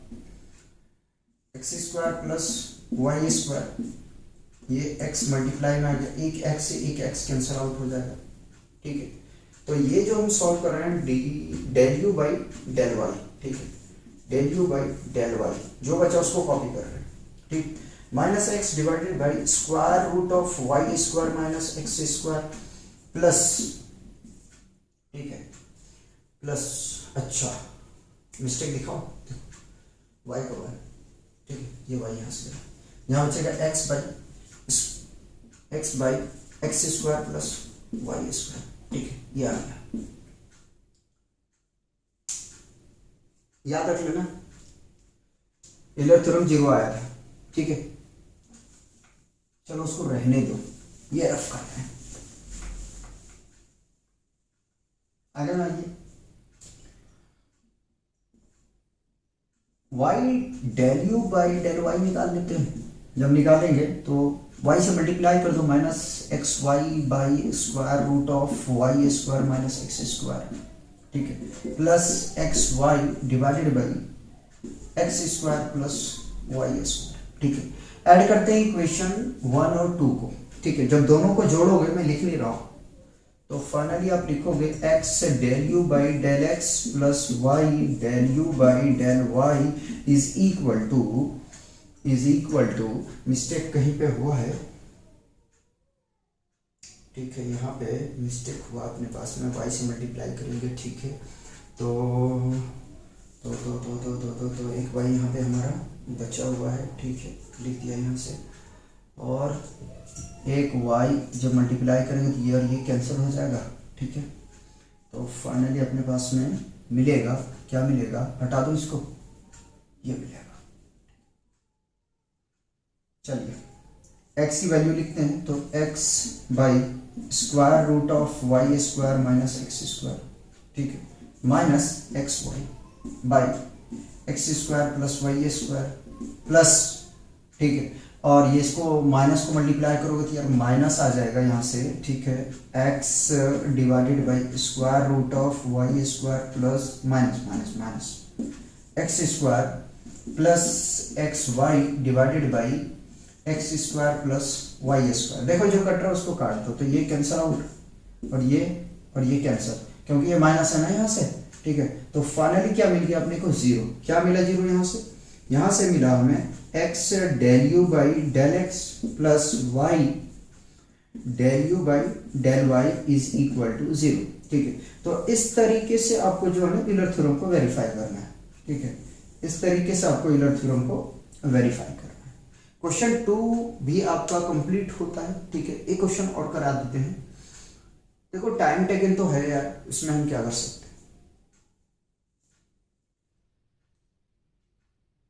x square plus y square, ये एक्स मल्टीप्लाई में आ गया, एक एक्स से एक एक्स कैंसिल आउट हो जाएगा। ठीक है, तो ये जो हम सॉल्व कर रहे हैं del u by del y. ठीक है, del u by del y जो बचा उसको कॉपी कर रहे हैं। ठीक, minus x divided by square root of y square minus x square plus, ठीक है, प्लस, अच्छा मिस्टेक दिखाओ, वाई का वाई। ठीक है, ये वाई यहां से यहां बचेगा x by x square plus y square. ठीक है, ये आ गया, याद रख लेना टेलर थ्योरम 0 आया था। ठीक है, चलो उसको रहने दो, ये रफ करते हैं। आगे ना ये y del u by del y निकाल लेते हैं। जब निकालेंगे तो y से मल्टीप्लाई कर दो, minus x y by square root of y square minus x square. ठीक है, plus x y divided by x square plus y square. ठीक है, ऐड करते हैं इक्वेशन 1 और 2 को। ठीक है, जब दोनों को जोड़ोगे, मैं लिख नहीं रहा हूं, तो फाइनली आप लिखोगे x del u by del x plus y del u by del y is equal to mistake कहीं पे हुआ है। ठीक है, यहाँ पे मिस्टेक हुआ अपने पास में, वाई से मल्टीप्लाई करेंगे। ठीक है, तो एक वाई यहाँ पे हमारा बचा हुआ है। ठीक है, लिख दिया यहाँ से, और एक वाई जब मल्टीप्लाई करेंगे तो ये कैंसिल हो जाएगा। ठीक है, तो फाइनली अपने पास में मिलेगा, क्या मिलेगा, हटा दो इसको, ये मिलेगा। चलिए x की वैल्यू लिखते हैं, तो x by square root of y square minus x square. ठीक है, minus x y by x square plus y square plus, ठीक है, और ये इसको माइनस को मल्टीप्लाई करोगे तो यार माइनस आ जाएगा यहाँ से। ठीक है, x divided by square root of y square plus minus minus minus x square plus x y divided by x square plus y square. देखो जो कट रहा है उसको काट दो, तो ये कैंसिल आउट, और ये कैंसिल, क्योंकि ये माइनस है ना यहाँ से। ठीक है, तो फाइनली क्या मिल गया अपने को, 0। क्या मिला 0 यहाँ से मिला हमें x del u by del x plus y del u by del y is equal to 0। ठीक है, तो इस तरीके से आपको जो है यूलर थ्योरम को वेरीफाई करना है। ठीक है, इस तरीके से आपको यूलर थ्योरम को वेरीफाई करना है। क्वेश्चन 2 भी आपका कंप्लीट होता है। ठीक है, एक क्वेश्चन और करा देते हैं। देखो टाइम टेकन तो है यार, इसमें हम क्या कर सकते हैं।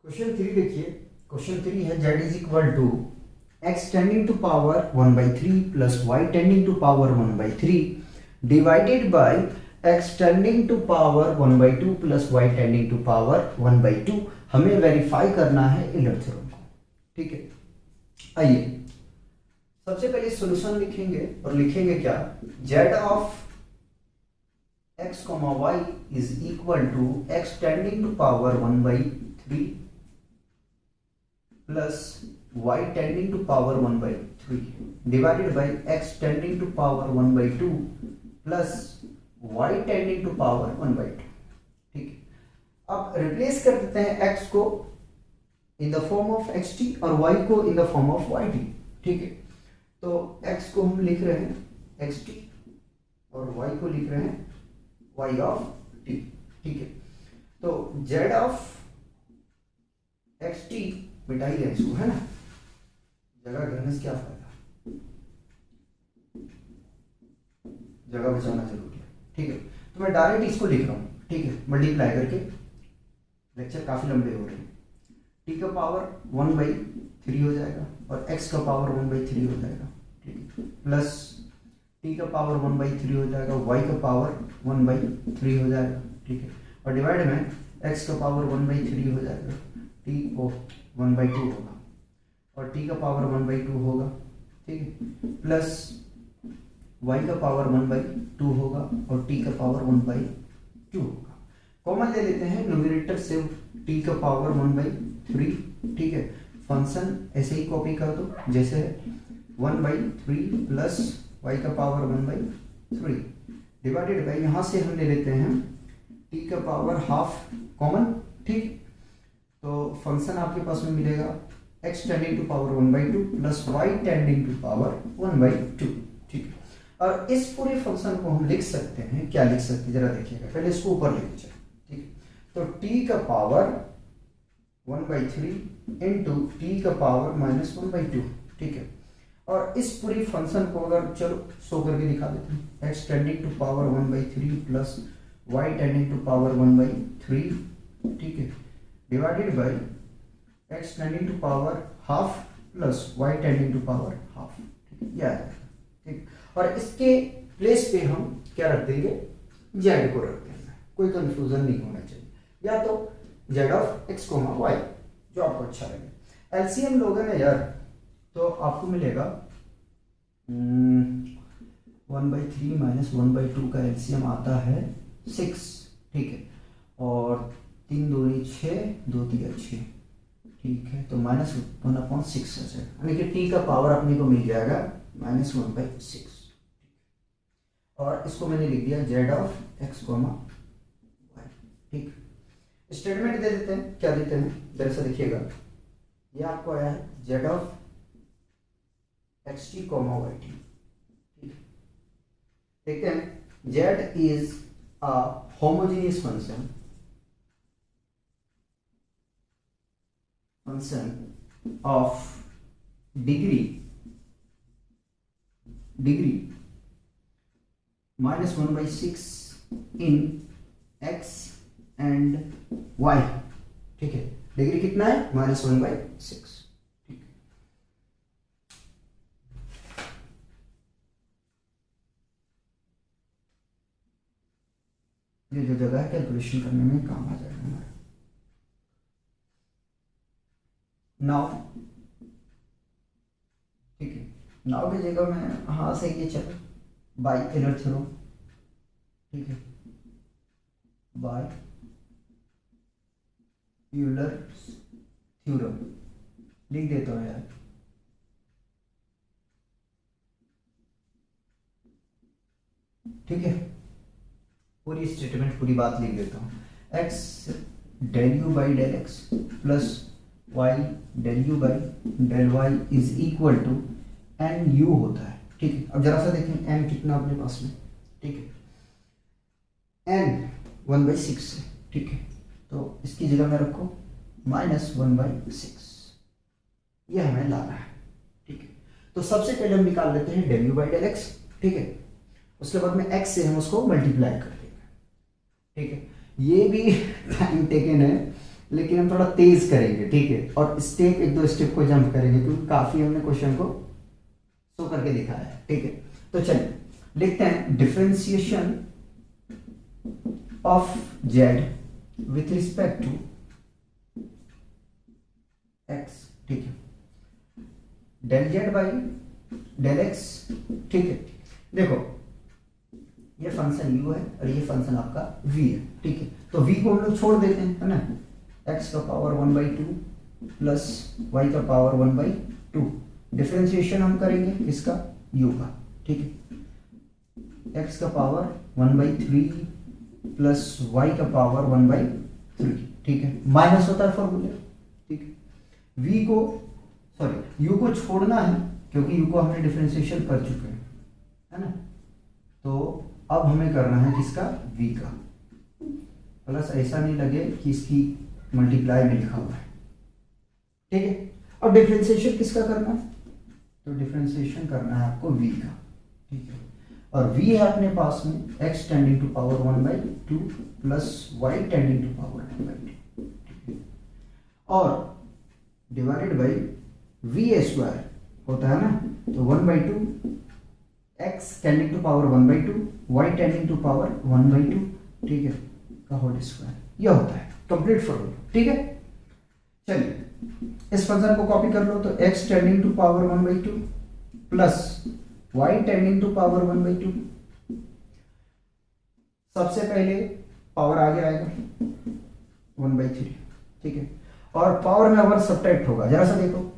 क्वेश्चन 3 देखिए, क्वेश्चन 3 है z is equal to x tending to power 1/3 plus y tending to power 1/3 divided by x tending to power 1/2 plus y tending to power 1/2। हमें वेरीफाई करना है टेलर थ्योरम को। ठीक है, आइए सबसे पहले सॉल्यूशन लिखेंगे और लिखेंगे क्या, z of x, y is equal to x tending to power 1/3 plus y tending to power 1/3 divided by x tending to power 1/2 plus y tending to power 1/2। ठीक है, अब रिप्लेस कर देते हैं x को इन द फॉर्म ऑफ xt और y को इन the form of yt। ठीक है, तो x को हम लिख रहे हैं xt और y को लिख रहे हैं y ऑफ t। ठीक है, तो z ऑफ xt मिटाइए इसको, है ना, जगह घेरने से क्या फायदा, जगह बचाना जरूरी है। ठीक है, तो मैं डायरेक्ट इसको लिख रहा हूं। ठीक है, मल्टीप्लाई करके, लेक्चर काफी लंबे हो रहे हैं। t का पावर 1/3 हो जाएगा और x का पावर 1/3 हो जाएगा। ठीक है, प्लस t का पावर 1/3 हो जाएगा, y का पावर 1/3 हो जाएगा। ठीक है, और डिवाइड में x का पावर 1/3 हो जाएगा, t को 1/2 होगा और t का पावर 1/2 होगा। ठीक है, प्लस y का पावर 1/2 होगा और t का पावर 1/2 होगा। कॉमन ले लेते हैं, न्यूमरेटर से t का पावर 1/3। ठीक है, फंक्शन ऐसे ही कॉपी कर दो जैसे 1/3 प्लस y का पावर 1/3 डिवाइडेड बाई, यहां से हम ले लेते हैं t का पावर हाफ कॉमन। ठीक, तो फंक्शन आपके पास में मिलेगा x tending to power 1/2 plus y tending to power 1/2। ठीक है, और इस पूरे फंक्शन को हम लिख सकते हैं, क्या लिख सकते हैं जरा देखिएगा, पहले इसको ऊपर लेके चलो। ठीक है, तो t का पावर 1/3 इंटू t का पावर -1/2। ठीक है, और इस पूरी फंक्शन को अगर चलो शो करके दिखा देते हैं, x tending to power 1/3 plus y tending to power 1/3। ठीक है, divided by x tending to power half plus y tending to power half. ठीक है, यह आ जाएगा। ठीक, और इसके प्लेस पे हम क्या रख देंगे, z को रख देंगे, कोई कंफ्यूजन नहीं होना चाहिए, या तो z ऑफ x, y जो आपको अच्छा लगे। एलसीएम लोगे ना यार, तो आपको मिलेगा 1/3 माइनस 1/2 का एलसीएम आता है 6। ठीक है, और 3 दूनी 6, 2 3 6। ठीक है, तो -1/6 है, यानी कि t का पावर अपने को मिल जाएगा -1/6। और इसको मैंने लिख दिया z ऑफ x, y। ठीक, स्टेटमेंट दे देते हैं, क्या देते हैं जरा सा देखिएगा, ये आपको आया है z ऑफ xt, yt। ठीक, देखते हैं, z is a homogeneous function of degree -1/6 in x and y। ठीक है, डिग्री कितना है, -1/6। ठीक, ये जो जगह है कैलकुलेशन करने में काम आ जाएगा हमारा। नाउ, ठीक है, नाउ की जगह में हाँ से ये चलो बाय टेलर थ्योरम। ठीक है, बाय यूलर थ्योरम लिख देता हूँ यार। ठीक है, पूरी स्टेटमेंट, पूरी बात लिख देता हूँ, x del u by del x plus y del u by del y is equal to n u होता है। ठीक है, अब जरा सा देखें n कितना अपने पास में। ठीक है, n 1/6 है। ठीक है, तो इसकी जगह में रखो -1/6, ये हमें लाना है। ठीक है, तो सबसे पहले हम निकाल लेते हैं del u by del x. ठीक है, उसके बाद में x से हम उसको मल्टीप्लाई कर देंगे। ठीक है, ये भी टाइम टेकन है, लेकिन हम थोड़ा तेज करेंगे, ठीक है, और स्टेप एक दो स्टेप को जंप करेंगे क्योंकि काफी हमने क्वेश्चन को शो करके दिखाया है, ठीक है। तो चलिए लिखते हैं differentiation of z with respect to x, ठीक है, del z by del x, ठीक है। देखो ये फंक्शन u है और ये फंक्शन आपका v है, ठीक है। तो v को हम लोग छोड़ देते हैं, है ना, x का पावर 1/2 प्लस y का पावर 1/2, डिफरेंशिएशन हम करेंगे इसका u का, ठीक है, x का पावर 1/3 प्लस y का पावर 1/3, ठीक है, माइनस होता है फॉर्मूले, ठीक है। v को सॉरी u को छोड़ना है क्योंकि u को हमने डिफरेंशिएशन कर चुके हैं, है ना। तो अब हमें करना है किसका, v का, प्लस ऐसा नहीं लगे कि इसकी मल्टीप्लाई में लिखा हुआ है, ठीक है। और डिफरेंशिएशन किसका करना है, तो डिफरेंशिएशन करना है आपको v का, ठीक है। और v है अपने पास में x tending to power 1/2 plus y tending to power 2/2, ठीक है, और डिवाइडेड बाई v स्क्वायर होता है ना, तो 1/2 x tending to power 1/2 y tending to power 1/2, ठीक है, का होल स्क्वायर, यह होता है कंप्लीट फॉर्मूला, ठीक है। चलिए इस फंक्शन को कॉपी कर लो, तो x tending to power 1/2 plus y tending to power 1/2, सबसे पहले पावर आगे आएगा 1/3, ठीक है, और पावर में 1 सब्ट्रैक्ट होगा, जरा सा देखो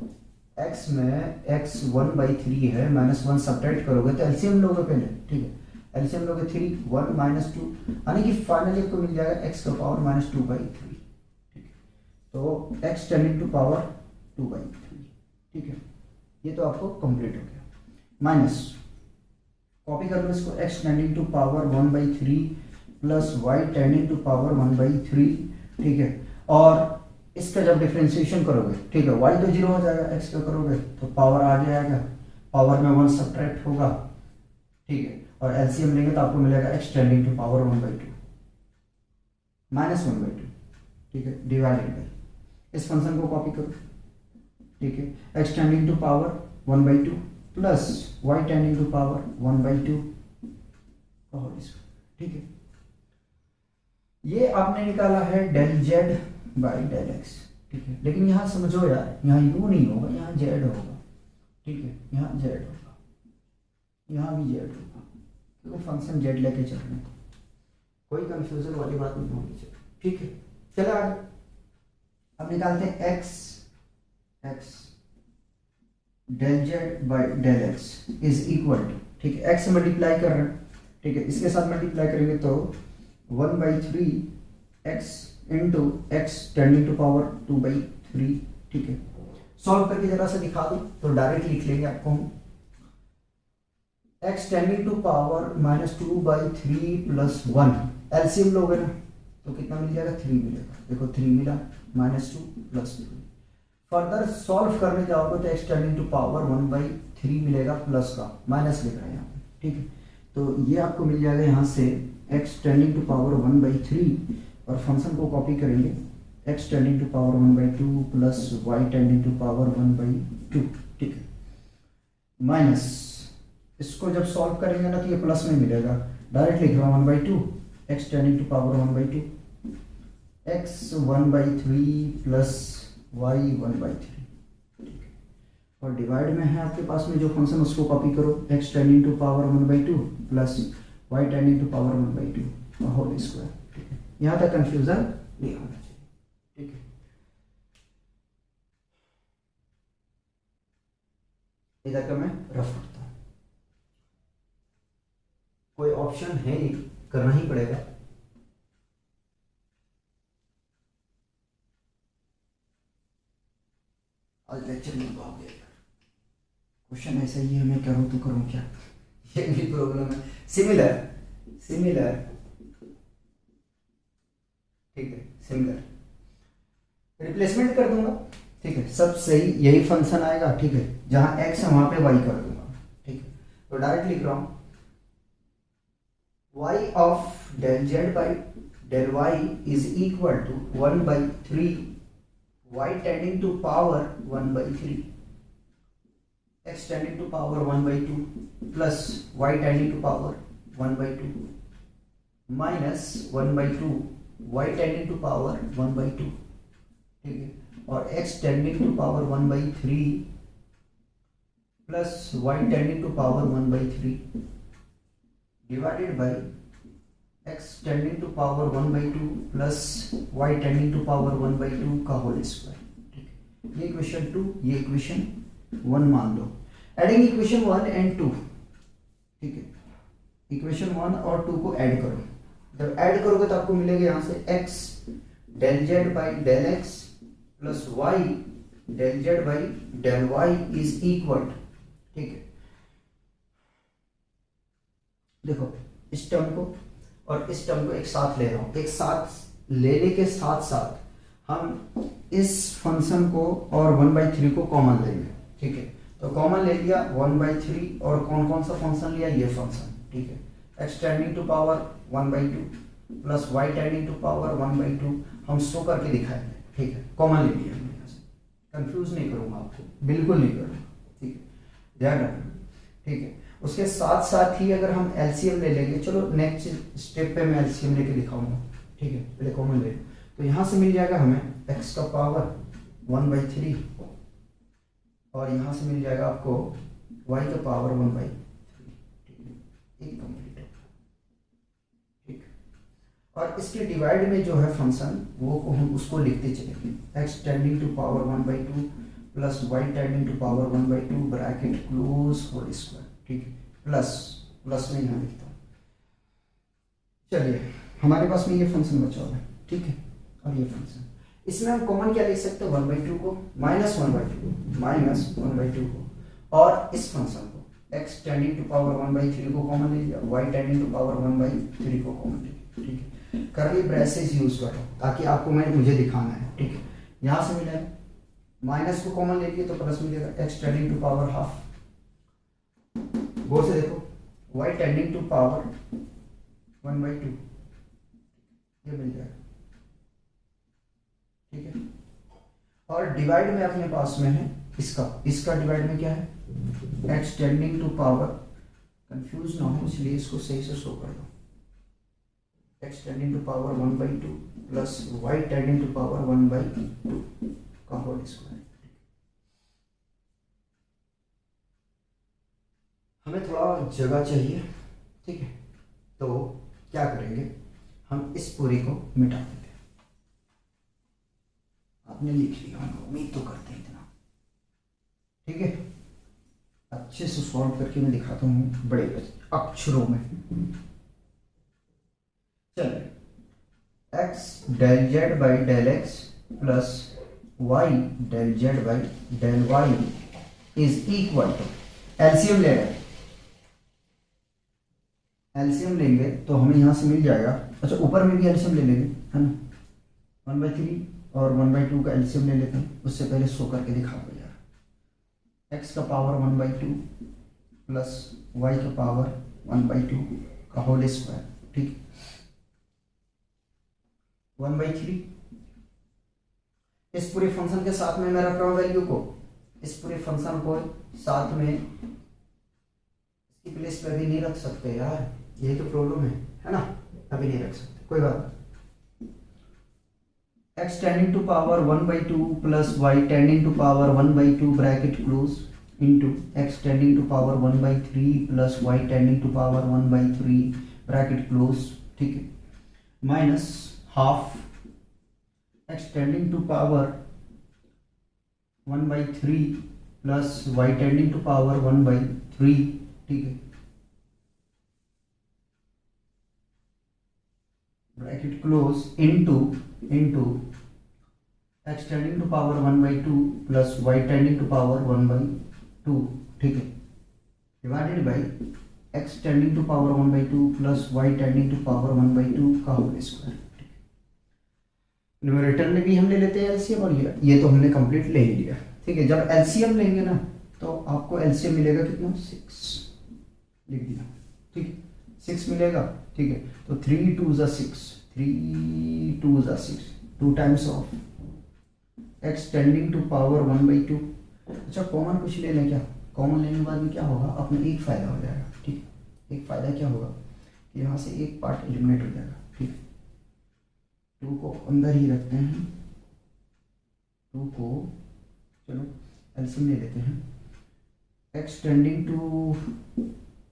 x में x 1/3 है, -1 सब्ट्रैक्ट करोगे तो एलसीएम लोगे पहले, ठीक है, एलसीएम लोगे 3 1 -2, यानी कि फाइनली आपको मिल जाएगा x का पावर -2/3, ठीक है। तो x टेंडिंग टू पावर 2/3, ठीक है, ये तो आपको कंप्लीट हो गया। माइनस कॉपी कर लो इसको, x tending to power 1/3 plus y tending to power 1/3, ठीक है, और इसका जब डिफरेंशिएशन करोगे, ठीक है, y तो 0 हो जाएगा, x का करोगे तो पावर आगे आएगा, पावर में 1 सब्ट्रैक्ट होगा, ठीक है, और एलसीएम लेंगे तो आपको मिलेगा x टेंडिंग टू पावर 1/2 -1/2, ठीक है, डिवाइडेड बाई, इस फंक्शन को कॉपी करो, ठीक है, x tending to power 1/2 plus y tending to power 1/2 का होल स्क्वायर, ठीक है। ये आपने निकाला है del z by del x, ठीक है, लेकिन यहाँ समझो यार, यहाँ u नहीं होगा, यहाँ z होगा, ठीक है, यहाँ z होगा, यहाँ भी z होगा, क्योंकि फंक्शन z लेके चल रहे हैं, कोई कंफ्यूजन वाली बात नहीं होनी चाहिए, ठीक है। चलो आगे अब निकालते हैं x del z by del x is equal to, ठीक है, x से मल्टीप्लाई कर रहे हैं, ठीक है, इसके साथ मल्टीप्लाई करेंगे तो 1/3 x into x tending to power 2/3, ठीक है। सॉल्व करके जरा सा दिखा दो तो डायरेक्ट लिख लेंगे आपको हम, x tending to power -2/3 plus 1, LCM लोगे ना तो कितना मिल जाएगा, 3 मिलेगा, देखो 3 मिला, -2 प्लस 3, फर्दर सॉल्व करने जाओगे तो x टेंडिंग टू पावर 1/3 मिलेगा प्लस का, माइनस लिख रहे हैं यहाँ पे, ठीक है। तो ये आपको मिल जाएगा यहाँ से x टेंडिंग टू पावर 1/3, और फंक्शन को कॉपी करेंगे x tending to power 1/2 plus y tending to power 1/2, ठीक है, माइनस इसको जब सॉल्व करेंगे ना तो ये प्लस में मिलेगा, डायरेक्ट लिख रहा हूँ 1/2 x tending to power 1/2 x 1/3 plus y 1/3, ठीक है, और डिवाइड में है आपके पास में जो फंक्शन उसको कॉपी करो, x tending to power 1/2 plus y tending to power 1/2 whole square, ठीक है। यहाँ तक कंफ्यूजन नहीं होना चाहिए, ठीक है। इधर का मैं रफ करता हूं, कोई ऑप्शन है नहीं, करना ही पड़ेगा। आज लेक्चर नहीं हो गया, क्वेश्चन ऐसा ही है, मैं करूं तो करूं क्या, ये भी प्रॉब्लम है। सिमिलर ठीक है, सिमिलर रिप्लेसमेंट कर दूंगा, ठीक है, सब सही, यही फंक्शन आएगा, ठीक है, जहां x है वहां पे y कर दूंगा, ठीक है। तो डायरेक्ट लिख रहा हूं y of del z by del y is equal to 1/3 y tending to power 1/3 x tending to power 1/2 plus y tending to power 1/2 minus 1/2 y tending to power 1/2, ठीक है, और x tending to power 1/3 plus y tending to power 1/3 divided by x tending to power 1/2 plus y tending to power 1/2 का whole square, ठीक है। ये equation 2, ये equation 1 मान लो। Adding equation 1 and 2, ठीक है, इक्वेशन 1 और 2 को ऐड करो। जब ऐड करोगे तो आपको मिलेगा यहां से x del z by del x plus y del z by del y is equal, ठीक है। देखो इस टर्म को और इस टर्म को एक साथ ले रहा हूं, एक साथ लेने के साथ साथ हम इस फंक्शन को और 1/3 को कॉमन लेंगे, ठीक है। तो कॉमन ले लिया 1/3 और कौन कौन सा फंक्शन लिया, ये फंक्शन, ठीक है। x tending to power 1/2 plus y tending to power 1/2 हम शो करके दिखाएंगे, ठीक है। कॉमन ले लिया हमने यहाँ से, कंफ्यूज नहीं करूंगा आपको, बिल्कुल नहीं करूंगा, ठीक है, ध्यान रखना, ठीक है। उसके साथ साथ ही अगर हम एलसीएम ले लेंगे, चलो नेक्स्ट स्टेप पे मैं एलसीएम लेके दिखाऊंगा, ठीक है। पहले कॉमन ले, तो यहाँ से मिल जाएगा हमें x का पावर 1/3 और यहाँ से मिल जाएगा आपको y का पावर 1/3, ठीक है, एक कंप्लीट, ठीक। और इसके डिवाइड में जो है फंक्शन वो हम उसको लिखते चलेंगे, x tending to power 1/2 plus y tending to power 1/2 bracket close whole square, ठीक है, प्लस में यहाँ लिखता हूँ। चलिए हमारे पास में ये फंक्शन बचा हुआ है, ठीक है, और ये फंक्शन, इसमें हम कॉमन क्या लिख सकते हैं, 1/2 को माइनस 1/2 को, और इस फंक्शन को x टेंडिंग टू पावर 1/3 को कॉमन ले लिया, y टेंडिंग टू पावर 1/3 को कॉमन ले लिया, ठीक है। करली ब्रेसेस यूज करो ताकि आपको मुझे दिखाना है, ठीक है। यहाँ से मिलेगा माइनस को कॉमन ले लिए तो प्लस मिलेगा, x tending to power half, गौर से देखो y टेंडिंग टू पावर 1/2, ये मिल जाएगा, ठीक है। और डिवाइड में अपने पास में है इसका डिवाइड में क्या है, x tending to power, confuse ना हो इसलिए इसको सही से शो कर दो, x tending to power 1/2 plus y tending to power 1/2 का होल स्क्वायर। हमें थोड़ा जगह चाहिए, ठीक है, तो क्या करेंगे, हम इस पूरी को मिटा देते हैं। आपने लिख लिया, हम उम्मीद तो करते हैं इतना, ठीक है। अच्छे से सॉल्व करके मैं दिखाता हूँ बड़े अक्षरों में। चलिए x del z by del x plus y del z by del y is equal to, LCM ले रहे हैं, एलसीएम लेंगे तो हमें यहाँ से मिल जाएगा, अच्छा ऊपर में भी एलसीएम ले लेंगे, है ना, 1/3 और 1/2 का एलसीएम ले लेते हैं। उससे पहले शो करके दिखा दो यार, x का पावर 1/2 प्लस y का पावर 1/2 का होल स्क्वायर, ठीक, 1/3। इस पूरे फंक्शन के साथ में मैं रख रहा हूँ वैल्यू को, इस पूरे फंक्शन को साथ में इसकी प्लेस पे भी नहीं रख सकते यार, यही तो प्रॉब्लम है ना, अभी नहीं रख सकते, कोई बात नहीं। x tending to power 1/2 plus y tending to power 1/2 bracket close into x tending to power 1/3 plus y tending to power 1/3 bracket close, ठीक है, minus half x tending to power 1/3 plus y tending to power 1/3, ठीक है, bracket close into x tending to power 1/2 plus y tending to power 1/2, ठीक है, divided by x tending to power 1/2 plus y tending to power 1/2 का whole square, ठीक है। Numerator में भी हम ले लेते हैं एलसीएम, और ये तो हमने कंप्लीट ले ही लिया, ठीक है। जब एलसीएम लेंगे ना तो आपको एलसीएम मिलेगा कितना, 6 लिख दिया, ठीक है, 6 मिलेगा, ठीक है। तो 3 2 6, 3 2 6, 2 times of x tending to power 1/2। अच्छा कॉमन कुछ ले लें क्या, कॉमन लेने के बाद में क्या होगा, अपने एक फ़ायदा हो जाएगा। ठीक, एक फ़ायदा क्या होगा कि यहाँ से एक पार्ट एलिमिनेट हो जाएगा। ठीक, 2 को अंदर ही रखते हैं, 2 को चलो एलसीएम ले लेते हैं, x tending to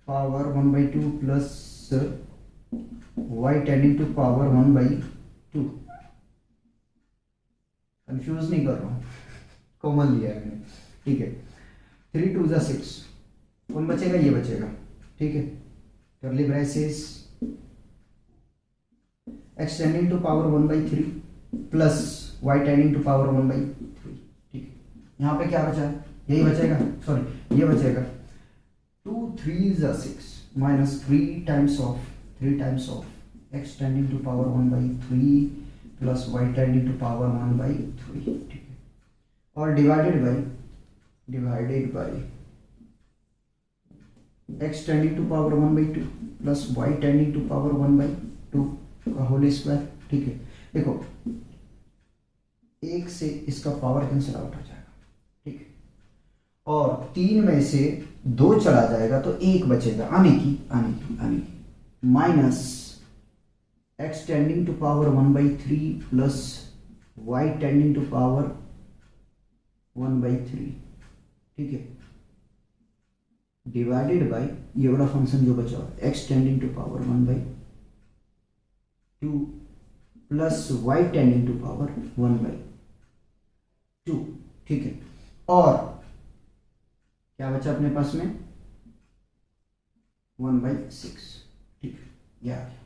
power 1/2 plus y tending to power 1/2। Confuse नहीं कर रहा हूँ, कॉमन लिया है मैंने। ठीक है, 3 2 6, कौन बचेगा, ये बचेगा। ठीक है, करली braces x tending to power 1/3 plus y tending to power 1/3। ठीक है, यहाँ पे क्या बचा, यही बचेगा, सॉरी ये बचेगा 2 3 6 minus 3 times of x tending to power 1/3 plus y tending to power 1/3। ठीक है, और divided by x tending to power 1/2 plus y tending to power 1/2 का होल स्क्वायर। ठीक है, देखो एक से इसका पावर कैंसिल आउट हो जाएगा। ठीक है, और 3 में से 2 चला जाएगा तो 1 बचेगा, आने की minus x tending to power 1/3 plus y tending to power 1/3। ठीक है, डिवाइडेड बाई ये वाला फंक्शन जो बचा x tending to power 1/2 plus y tending to power 1/2। ठीक है, और क्या बचा अपने पास में 1/6। ठीक है, ये आ गया।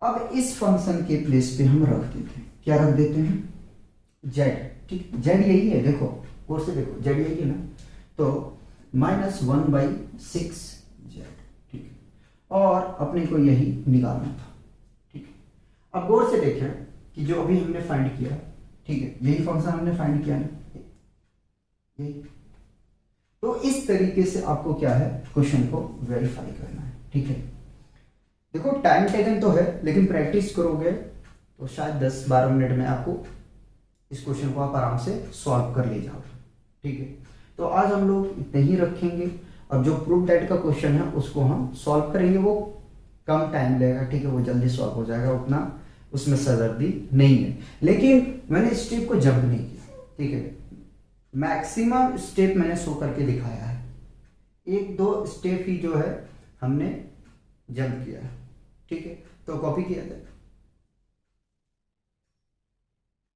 अब इस फंक्शन के प्लेस पे हम रख देते हैं, क्या रख देते हैं, z। ठीक, z यही है, देखो और से देखो z यही है ना, तो -1/6 z। ठीक है, और अपने को यही निकालना था। ठीक है, अब गौर से देखें कि जो अभी हमने फाइंड किया, ठीक है, यही फंक्शन हमने फाइंड किया ना, यही। तो इस तरीके से आपको क्या है, क्वेश्चन को वेरीफाई करना है। ठीक है, देखो टाइम टेकन तो है, लेकिन प्रैक्टिस करोगे तो शायद 10-12 मिनट में आपको इस क्वेश्चन को आप आराम से सॉल्व कर ले जाओगे। ठीक है, तो आज हम लोग इतने ही रखेंगे। अब जो प्रूफ दैट का क्वेश्चन है उसको हम सॉल्व करेंगे, वो कम टाइम लगेगा। ठीक है, वो जल्दी सॉल्व हो जाएगा, उतना उसमें सरदर्दी नहीं है। लेकिन मैंने स्टेप को जंप नहीं किया। ठीक है, मैक्सिमम स्टेप मैंने शो करके दिखाया है, 1-2 स्टेप ही जो है हमने जंप किया है। ठीक है, तो कॉपी किया था।